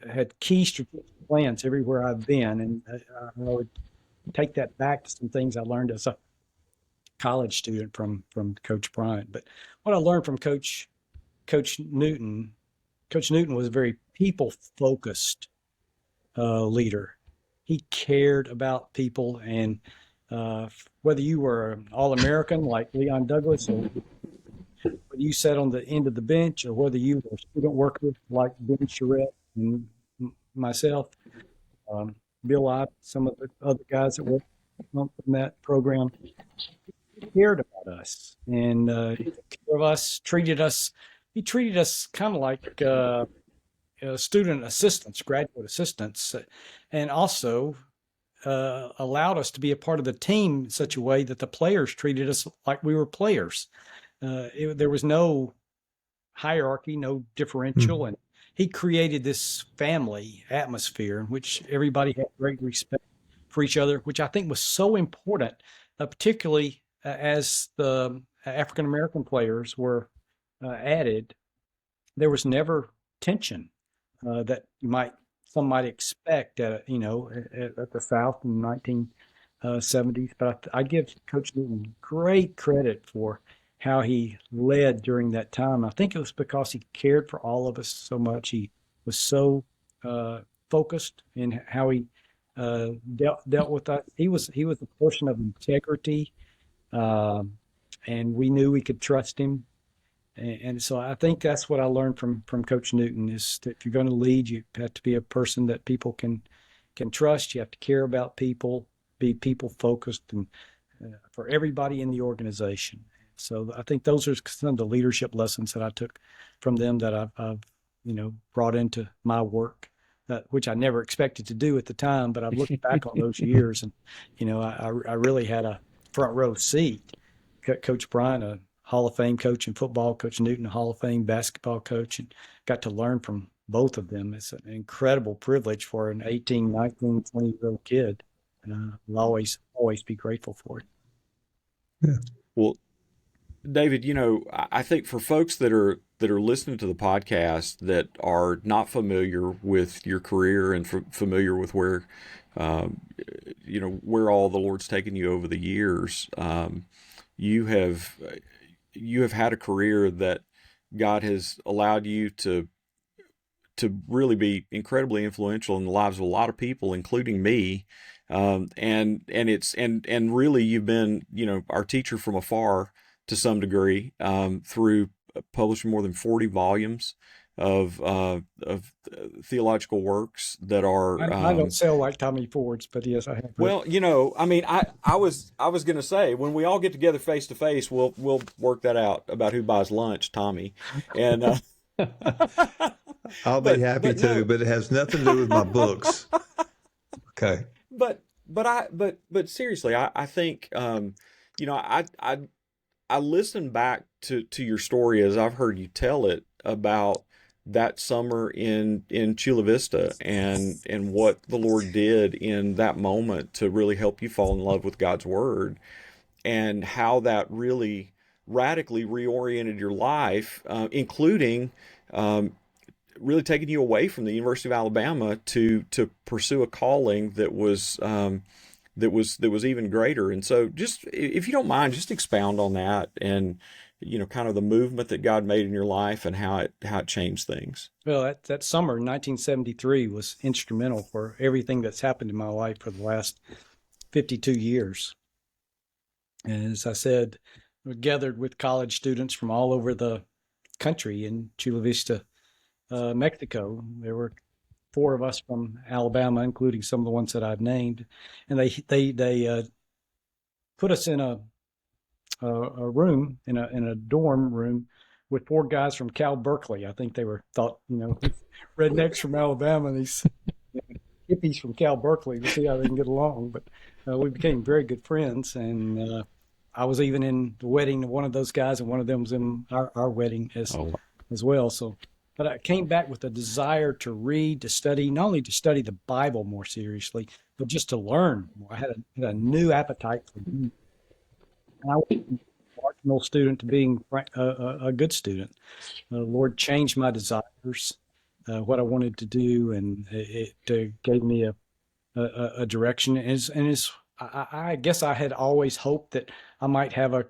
had key strategic plans everywhere I've been, and I would take that back to some things I learned as a college student from Coach Bryant. But what I learned from Coach Newton, Coach Newton was a very people focused leader. He cared about people, and whether you were an All-American like Leon Douglas, or whether you sat on the end of the bench, or whether you were a student worker like Ben Charette and myself, Bill Ott, some of the other guys that worked in that program, he cared about us, and he took care of us, he treated us kind of like student assistants, graduate assistants, and also allowed us to be a part of the team in such a way that the players treated us like we were players. There was no hierarchy, no differential, and he created this family atmosphere in which everybody had great respect for each other, which I think was so important, particularly as the African American players were added. There was never tension that some might expect at the South in the 1970s. But I give Coach Newton great credit for how he led during that time. I think it was because he cared for all of us so much. He was so focused in how he dealt with us. He was a person of integrity, and we knew we could trust him. And so I think that's what I learned from Coach Newton is that if you're going to lead, you have to be a person that people can trust. You have to care about people, be people focused, and for everybody in the organization. So I think those are some of the leadership lessons that I took from them that I've brought into my work, which I never expected to do at the time. But I've looked back on those years, and I really had a front row seat. Coach Bryant, a Hall of Fame coach in football, Coach Newton, a Hall of Fame basketball coach, and got to learn from both of them. It's an incredible privilege for an 18, 19, 20-year-old kid. I'll always be grateful for it.
Yeah. Well, David, I think for folks that are listening to the podcast that are not familiar with your career and familiar with where, where all the Lord's taken you over the years, you have had a career that God has allowed you to to really be incredibly influential in the lives of a lot of people, including me. And really, you've been, our teacher from afar to some degree, through publishing more than 40 volumes of theological works that are.
I don't sell like Tommy Ford's, but yes, I have.
Well, I mean, I was going to say, when we all get together face to face, we'll work that out about who buys lunch, Tommy, and.
I'll be happy to, no. But it has nothing to do with my books. Okay.
But seriously, I think, I listen back to your story as I've heard you tell it about that summer in Chula Vista and what the Lord did in that moment to really help you fall in love with God's Word, and how that really radically reoriented your life, including really taking you away from the University of Alabama to pursue a calling that was even greater. And so, just if you don't mind, just expound on that, and kind of the movement that God made in your life and how it changed things.
Well, that summer in 1973 was instrumental for everything that's happened in my life for the last 52 years. And as I said, we gathered with college students from all over the country in Chula Vista, Mexico. There were 4 of us from Alabama, including some of the ones that I've named, and they put us in a room, in a dorm room, with 4 guys from Cal Berkeley. I think they thought rednecks from Alabama, and these hippies from Cal Berkeley, to see how they can get along. But we became very good friends, and I was even in the wedding of one of those guys, and one of them was in our wedding as well. So, but I came back with a desire to read, to study, not only to study the Bible more seriously, but just to learn more. I had a new appetite for reading. And I went from a marginal student to being a good student. The Lord changed my desires, what I wanted to do, and it gave me a direction. I guess I had always hoped that I might have a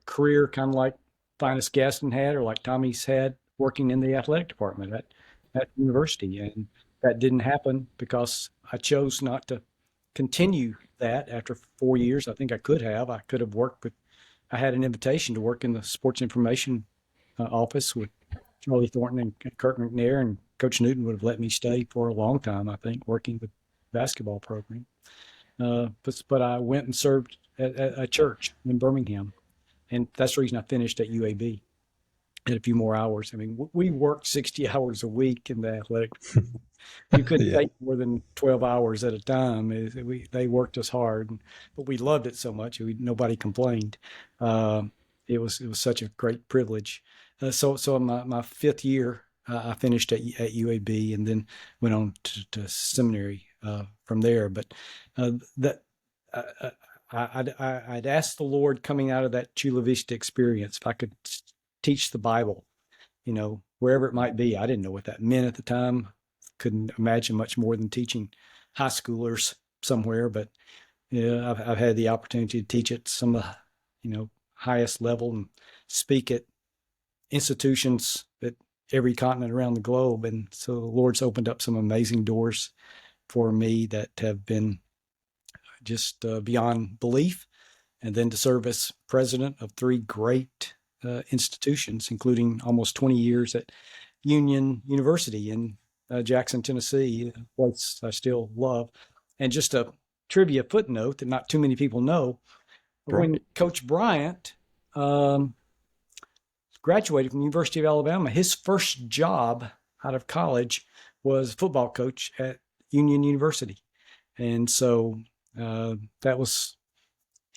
career kind of like Finest Gaston had, or like Tommy's had, working in the athletic department at university. And that didn't happen because I chose not to continue that after 4 years. I think I could have. worked with, I had an invitation to work in the sports information office with Charlie Thornton and Kirk McNair, and Coach Newton would have let me stay for a long time, I think, working with the basketball program. But I went and served at a church in Birmingham, and that's the reason I finished at UAB. Had a few more hours. I mean, we worked 60 hours a week in the athletic. You couldn't take more than 12 hours at a time. They worked us hard, but we loved it so much. Nobody complained. It was such a great privilege. So my 5th year, I finished at UAB, and then went on to seminary from there. But I'd asked the Lord, coming out of that Chula Vista experience, if I could teach the Bible, wherever it might be. I didn't know what that meant at the time. Couldn't imagine much more than teaching high schoolers somewhere. But I've had the opportunity to teach at some of the highest level, and speak at institutions at every continent around the globe. And so the Lord's opened up some amazing doors for me that have been just beyond belief. And then to serve as president of 3 great institutions, including almost 20 years at Union University in Jackson, Tennessee, a place I still love. And just a trivia footnote that not too many people know, when Coach Bryant graduated from the University of Alabama, his first job out of college was football coach at Union University. And so that was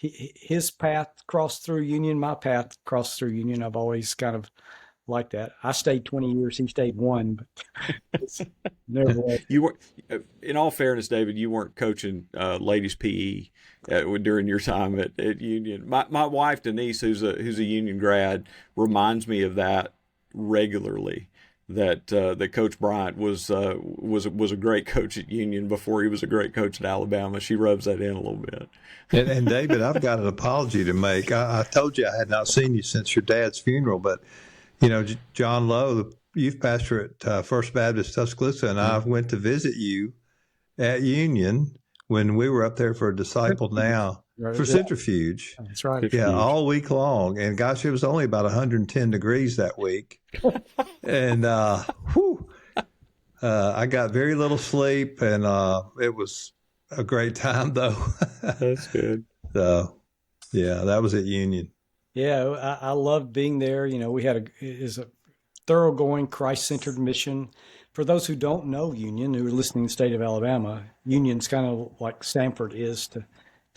his path crossed through Union, my path crossed through Union. I've always kind of liked that. I stayed 20 years, he stayed 1, but it's never was.
You were, in all fairness, David, you weren't coaching ladies PE during your time at Union. My wife Denise, who's a Union grad, reminds me of that regularly. That Coach Bryant was a great coach at Union before he was a great coach at Alabama. She rubs that in a little bit.
And David, I've got an apology to make. I told you I had not seen you since your dad's funeral, but John Lowe, the youth pastor at First Baptist Tuscaloosa, and I went to visit you at Union when we were up there for Disciple Now for Centrifuge.
That's right.
Yeah, all week long. And gosh, it was only about 110 degrees that week. And I got very little sleep, and it was a great time, though.
That's good.
So, yeah, that was at Union.
Yeah, I loved being there. We had a thoroughgoing Christ-centered mission. For those who don't know Union, who are listening to the state of Alabama, Union's kind of like Stanford is to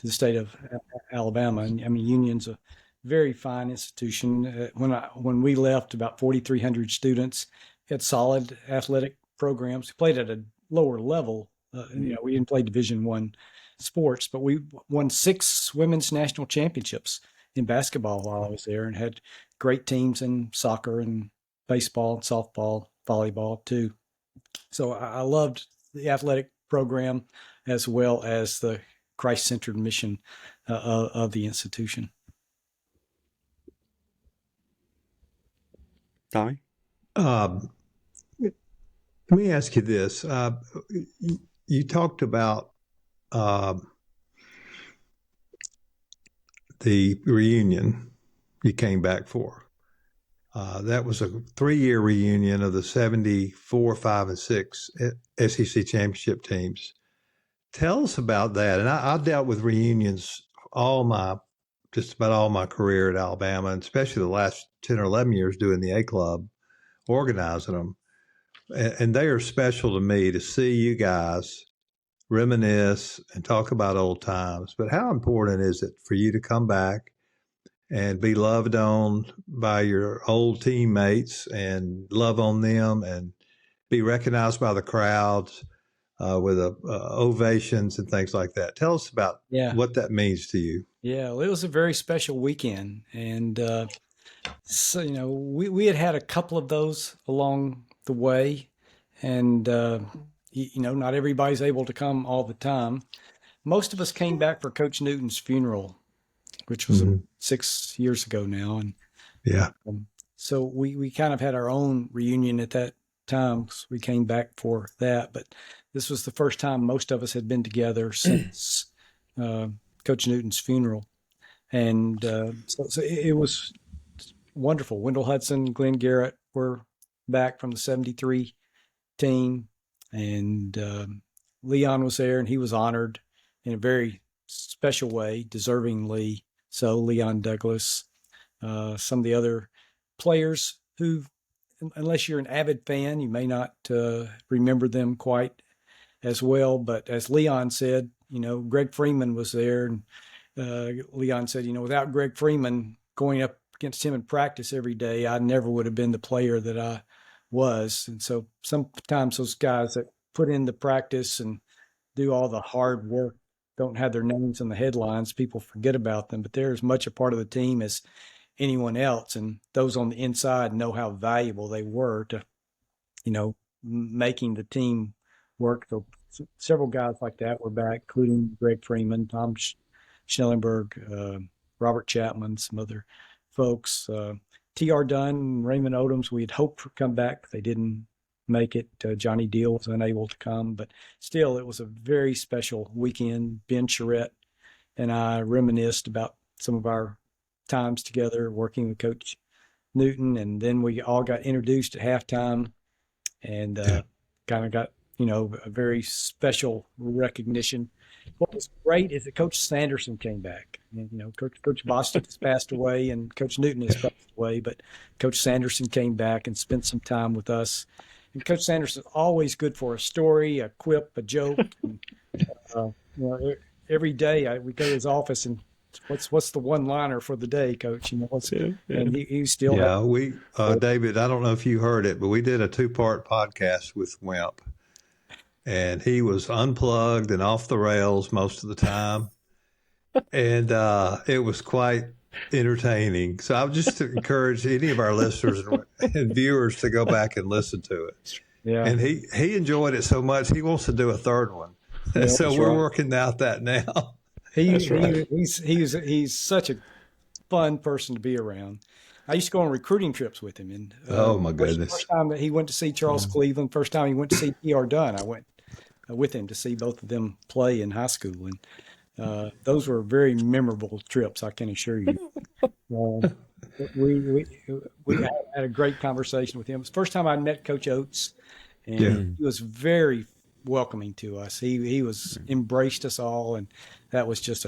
the state of Alabama. And I mean, Union's a very fine institution. When we left, about 4,300 students, had solid athletic programs. We played at a lower level. We didn't play Division I sports, but we won 6 women's national championships in basketball while I was there, and had great teams in soccer and baseball, and softball, volleyball too. So I loved the athletic program as well as the Christ-centered mission of the institution.
Tommy?
Let me ask you this. You talked about the reunion you came back for. That was a 3-year reunion of the 74, 5, and 6 SEC championship teams. Tell us about that. And I dealt with reunions just about all my career at Alabama, and especially the last 10 or 11 years doing the A Club, organizing them. And they are special to me to see you guys reminisce and talk about old times. But how important is it for you to come back and be loved on by your old teammates and love on them and be recognized by the crowds with ovations and things like that? Tell us about what that means to you.
Yeah, well, it was a very special weekend. And so, we had a couple of those along the way. And, not everybody's able to come all the time. Most of us came back for Coach Newton's funeral, which was 6 years ago now. And so we kind of had our own reunion at that time. So we came back for that. But this was the first time most of us had been together since Coach Newton's funeral. And so it was wonderful. Wendell Hudson, Glenn Garrett were back from the 73 team. And Leon was there, and he was honored in a very special way, deservingly so. Leon Douglas, some of the other players who, unless you're an avid fan, you may not remember them quite as well. But as Leon said, Greg Freeman was there, and Leon said, without Greg Freeman going up against him in practice every day, I never would have been the player that I was. And so sometimes those guys that put in the practice and do all the hard work don't have their names in the headlines. People forget about them, but they're as much a part of the team as anyone else. And those on the inside know how valuable they were to, making the team work. So several guys like that were back, including Greg Freeman, Tom Schnellenberg, Robert Chapman, some other folks. T.R. Dunn, Raymond Odoms, we had hoped to come back. They didn't make it. Johnny Deal was unable to come, but still, it was a very special weekend. Ben Charette and I reminisced about some of our times together working with Coach Newton, and then we all got introduced at halftime and kind of got, a very special recognition. What was great is that Coach Sanderson came back. And, Coach Bostic has passed away and Coach Newton has passed away, but Coach Sanderson came back and spent some time with us. And Coach Sanderson is always good for a story, a quip, a joke. And, every day we go to his office and what's the one-liner for the day, Coach? And he still.
Yeah, David, I don't know if you heard it, but we did a 2-part podcast with Wimp. And he was unplugged and off the rails most of the time. And it was quite entertaining. So I would just encourage any of our listeners and viewers to go back and listen to it.
Yeah.
And he enjoyed it so much, he wants to do a third one. Yeah, so we're working out that now.
He's such a fun person to be around. I used to go on recruiting trips with him. And
Oh my
first
goodness.
time that he went to see Charles Cleveland, first time he went to see T.R. Dunn, I went with him to see both of them play in high school. And those were very memorable trips, I can assure you. Um, we had a great conversation with him. It was the first time I met Coach Oates,
Yeah.
and he was very welcoming to us. He was embraced us all, and that was just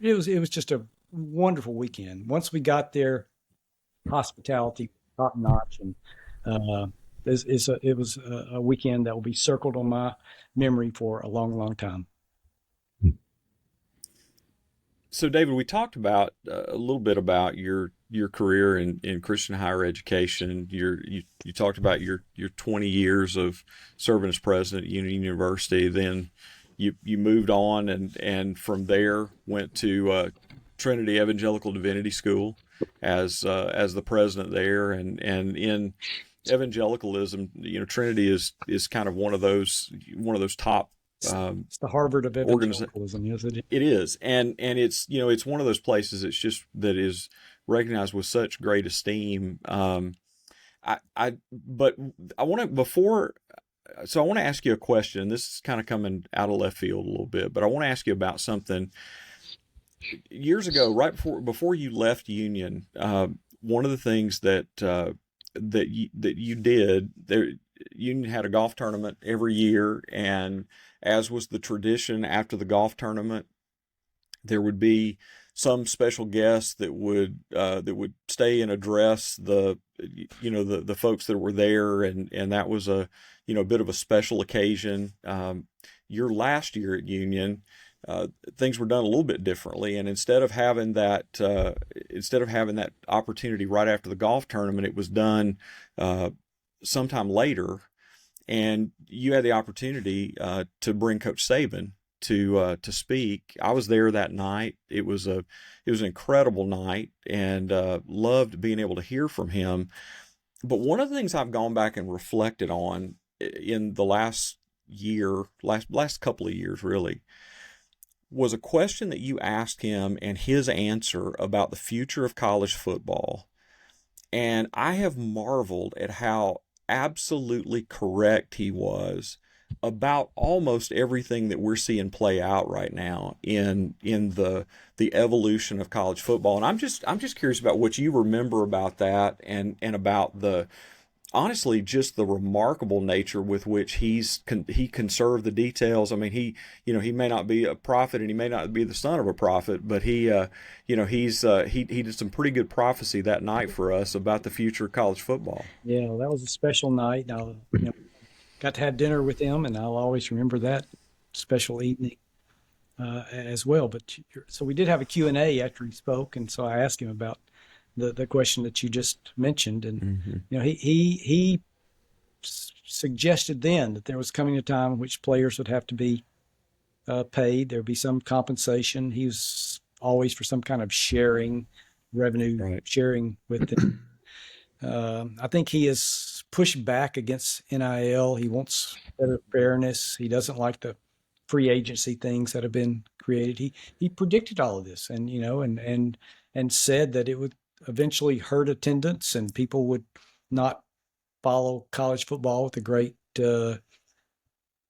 it was just a wonderful weekend. Once we got there, hospitality top notch, and it was a weekend that will be circled on my memory for a long, long time.
So, David, we talked about a little bit about your career in Christian higher education. You talked about your 20 years of serving as president at Union University. Then you moved on and from there went to Trinity Evangelical Divinity School as the president there. And in evangelicalism, Trinity is kind of one of those top.
It's the Harvard of evangelicalism, yes, it is.
It is, and it's one of those places that is recognized with such great esteem. But I want to ask you a question. This is kind of coming out of left field a little bit, but I want to ask you about something. Years ago, right before you left Union, one of the things that you did there, Union had a golf tournament every year, and as was the tradition after the golf tournament, there would be some special guest that would stay and address the folks that were there, and that was a bit of a special occasion. Your last year at Union, things were done a little bit differently, and instead of having that opportunity right after the golf tournament, it was done sometime later. And you had the opportunity to bring Coach Saban to speak. I was there that night. It was an incredible night, and loved being able to hear from him. But one of the things I've gone back and reflected on in the last couple of years, really, was a question that you asked him and his answer about the future of college football. And I have marveled at how absolutely correct he was about almost everything that we're seeing play out right now in the evolution of college football. And I'm just curious about what you remember about that, and about honestly just the remarkable nature with which he conserved the details. I mean, he may not be a prophet, and he may not be the son of a prophet, but he did some pretty good prophecy that night for us about the future of college football.
Yeah, well, that was a special night. I got to have dinner with him, and I'll always remember that special evening as well. But so we did have a Q&A after he spoke, and so I asked him about the question that you just mentioned, and he suggested then that there was coming a time in which players would have to be paid. There would be some compensation. He was always for some kind of revenue sharing with them. I think he has pushed back against NIL. He wants better fairness. He doesn't like the free agency things that have been created. He predicted all of this, and and said that it would eventually hurt attendance, and people would not follow college football with the great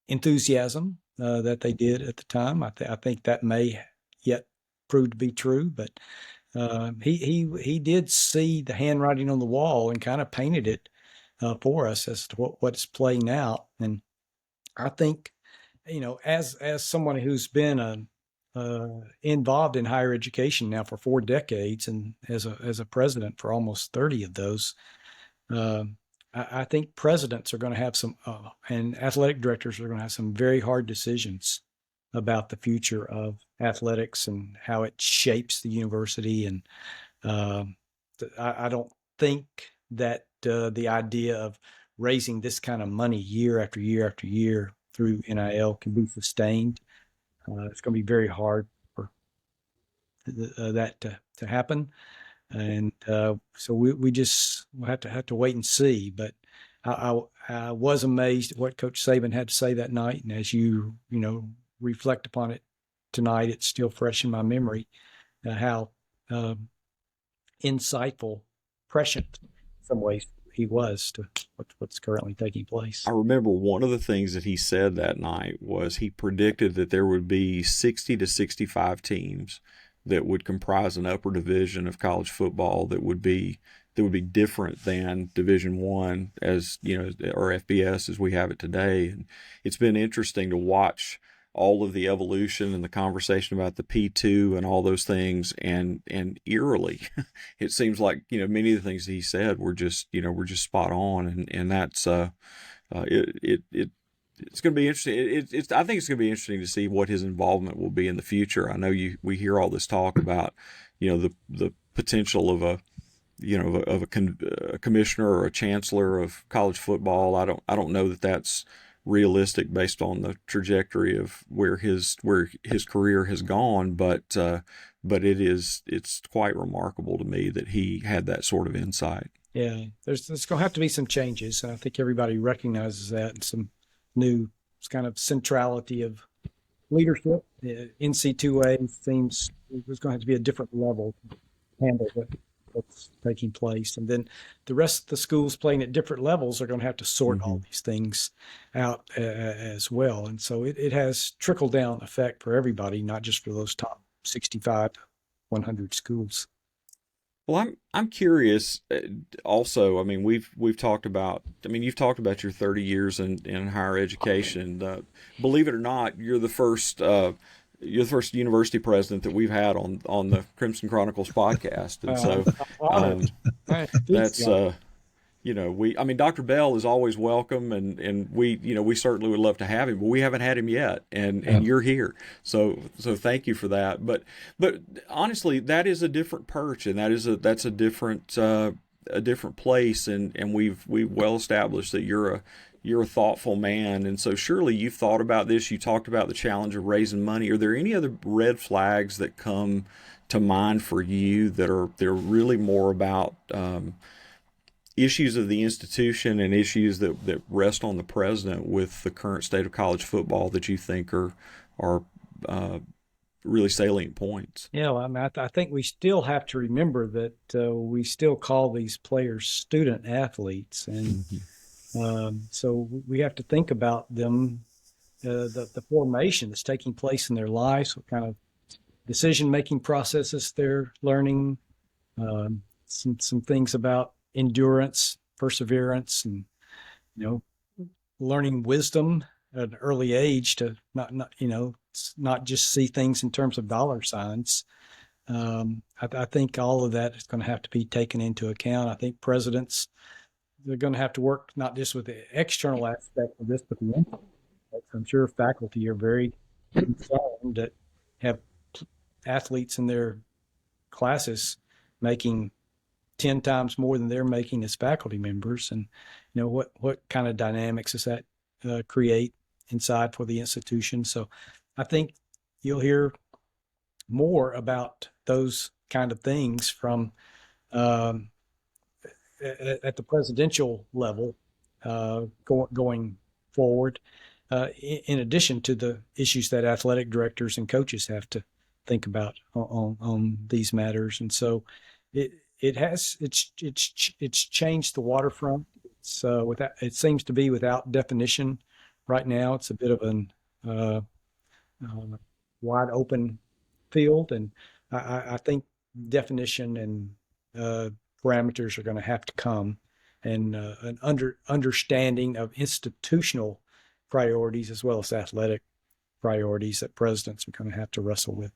enthusiasm that they did at the time. I think that may yet prove to be true, but he did see the handwriting on the wall and kind of painted it for us as to what's playing out. And I think, as someone who's been involved in higher education now for 4 decades, and as a president for almost 30 of those, I think presidents are going to have some, and athletic directors are going to have some very hard decisions about the future of athletics and how it shapes the university. And I don't think that the idea of raising this kind of money year after year after year through NIL can be sustained. It's going to be very hard for that to happen, and so we just have to wait and see. But I was amazed at what Coach Saban had to say that night, and as you reflect upon it tonight, it's still fresh in my memory how insightful prescient in some ways he was to what's currently taking place.
I remember one of the things that he said that night was he predicted that there would be 60 to 65 teams that would comprise an upper division of college football that would be different than Division One, as you know, or FBS as we have it today. And it's been interesting to watch all of the evolution and the conversation about the P2 and all those things, and eerily, it seems like, you know, many of the things that he said were just spot on, and that's it's going to be interesting. I think it's going to be interesting to see what his involvement will be in the future. I know we hear all this talk about, you know, the potential of a commissioner or a chancellor of college football. I don't know that that's realistic based on the trajectory of where his career has gone, but it's quite remarkable to me that he had that sort of insight.
Yeah, there's going to have to be some changes. I think everybody recognizes that, and some new kind of centrality of leadership. NC2A seems there's going to have to be a different level to handle what's taking place. And then the rest of the schools playing at different levels are going to have to sort all these things out as well. And so it has trickle-down effect for everybody, not just for those top 65 to 100 schools.
Well, I'm curious. Also, I mean, we've talked about. I mean, you've talked about your 30 years in higher education. Believe it or not, you're the first university president that we've had on the Crimson Chronicles podcast, and so that's I mean, Dr. Bell is always welcome, and we certainly would love to have him, but we haven't had him yet, and you're here, so thank you for that. But honestly, that is a different perch, and that's a different place, and we've well established that you're a thoughtful man, and so surely you've thought about this. You talked about the challenge of raising money. Are there any other red flags that come to mind for you they're really more about issues of the institution and issues that rest on the president with the current state of college football that you think are really salient points?
Yeah, well, I mean, I think we still have to remember that we still call these players student athletes, and so we have to think about them, the formation that's taking place in their lives, what kind of decision-making processes they're learning, some things about endurance, perseverance, and learning wisdom at an early age to not just see things in terms of dollar signs. I think all of that is going to have to be taken into account. I think presidents, they're going to have to work not just with the external aspect of this, but the internal. I'm sure faculty are very concerned that have athletes in their classes making 10 times more than they're making as faculty members. And, what kind of dynamics does that create inside for the institution? So I think you'll hear more about those kind of things from at the presidential level going forward, in addition to the issues that athletic directors and coaches have to think about on these matters. And so it's changed the waterfront. It seems to be without definition right now. It's a bit of an wide open field, and I think definition and parameters are going to have to come, and an understanding of institutional priorities as well as athletic priorities that presidents are going to have to wrestle with.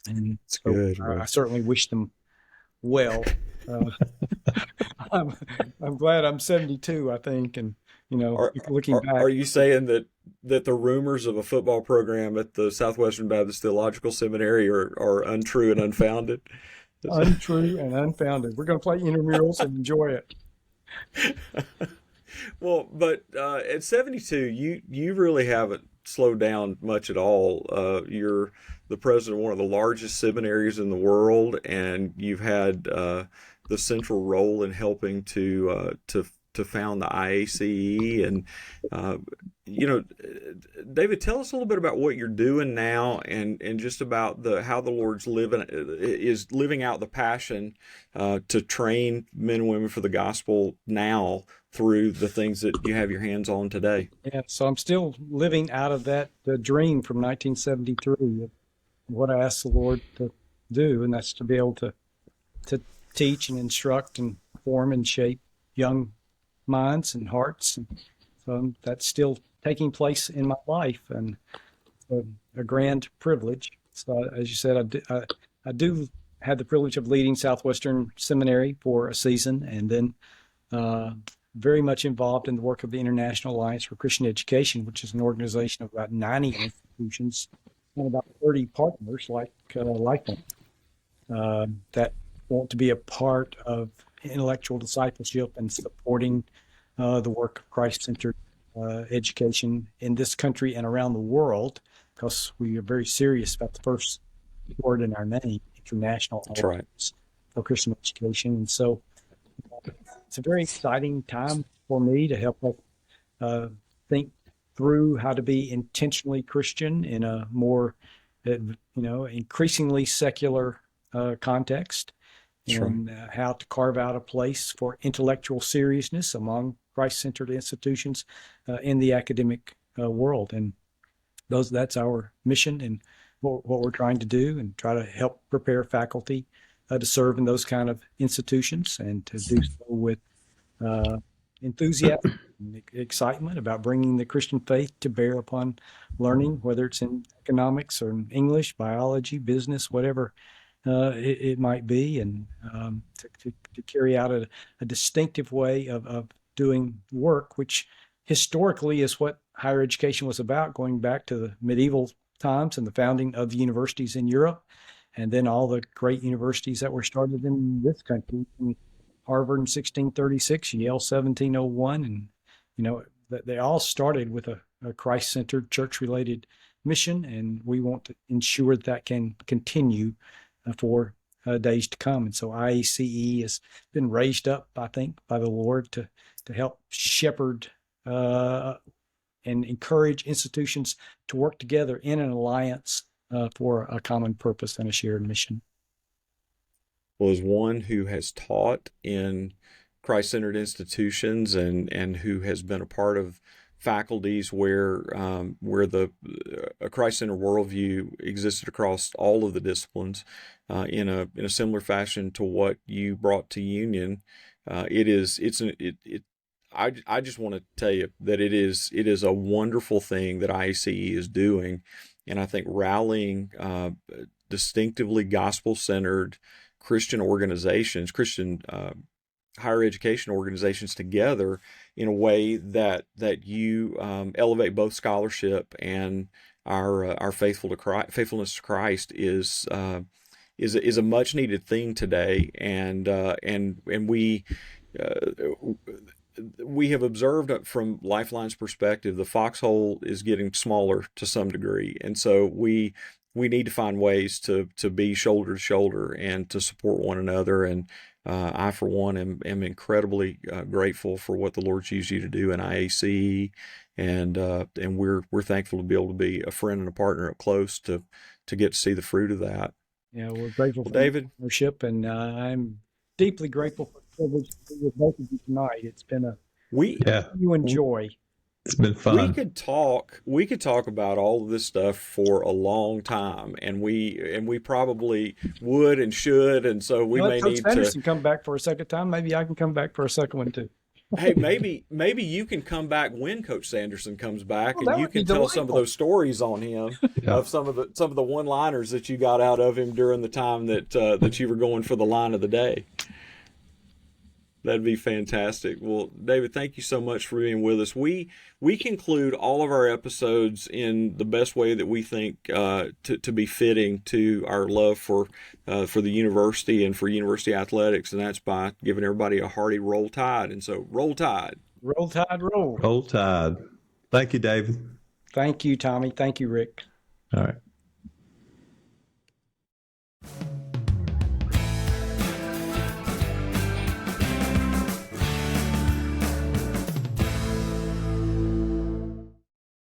And
that's good.
I certainly wish them well. I'm glad I'm 72, I think, and looking back.
Are you saying that the rumors of a football program at the Southwestern Baptist Theological Seminary are untrue and unfounded?
Untrue and unfounded. We're going to play intramurals and enjoy it.
Well, but at 72, you really haven't slowed down much at all. You're the president of one of the largest seminaries in the world, and you've had the central role in helping to to found the IACE. And you know, David, tell us a little bit about what you're doing now, and just about how the Lord's living out the passion to train men and women for the gospel now through the things that you have your hands on today.
Yeah, so I'm still living out of that dream from 1973 of what I asked the Lord to do, and that's to be able to teach and instruct and form and shape young minds and hearts. And so that's still taking place in my life, and a grand privilege. So as you said, I do have the privilege of leading Southwestern Seminary for a season, and then very much involved in the work of the International Alliance for Christian Education, which is an organization of about 90 institutions and about 30 partners like them that want to be a part of intellectual discipleship and supporting the work of Christ-centered education in this country and around the world, because we are very serious about the first word in our name, International Alliance for Christian Education. And so it's a very exciting time for me to help us think through how to be intentionally Christian in a more, increasingly secular context, and how to carve out a place for intellectual seriousness among Christ-centered institutions in the academic world. And that's our mission and what we're trying to do, and try to help prepare faculty to serve in those kind of institutions, and to do so with enthusiasm and excitement about bringing the Christian faith to bear upon learning, whether it's in economics or in English, biology, business, whatever it might be, and to carry out a distinctive way of doing work, which historically is what higher education was about, going back to the medieval times and the founding of the universities in Europe, and then all the great universities that were started in this country, Harvard in 1636, Yale 1701, and they all started with a Christ-centered, church-related mission, and we want to ensure that can continue for days to come. And so IACE has been raised up, I think, by the Lord to help shepherd and encourage institutions to work together in an alliance for a common purpose and a shared mission.
Well, as one who has taught in Christ-centered institutions and who has been a part of faculties where a Christ-centered worldview existed across all of the disciplines in a similar fashion to what you brought to Union, I just want to tell you that it is a wonderful thing that IACE is doing, and I think rallying distinctively gospel-centered Christian organizations, Christian higher education organizations together in a way that you elevate both scholarship and our faithfulness to Christ is a much needed thing today, and we have observed from Lifeline's perspective, the foxhole is getting smaller to some degree, and so we need to find ways to be shoulder to shoulder and to support one another. And I, for one, am incredibly grateful for what the Lord's used you to do in IACE, and we're thankful to be able to be a friend and a partner up close to get to see the fruit of that.
Yeah, we're grateful for
David,
the partnership, and I'm deeply grateful for the privilege to be with both of you tonight. It's been you enjoy.
It's been fun.
We could talk about all of this stuff for a long time, and we probably would and should, and so we may
Coach
need
Sanderson come back for a second time. Maybe I can come back for a second one too.
Hey, maybe you can come back when Coach Sanderson comes back, and you can tell
delightful.
some of those stories on him of some of the one-liners that you got out of him during the time that you were going for the line of the day. That'd be fantastic. Well, David, thank you so much for being with us. We conclude all of our episodes in the best way that we think to be fitting to our love for the university and for university athletics, and that's by giving everybody a hearty Roll Tide. And so, Roll Tide.
Roll Tide, roll.
Roll Tide. Thank you, David.
Thank you, Tommy. Thank you, Rick.
All right.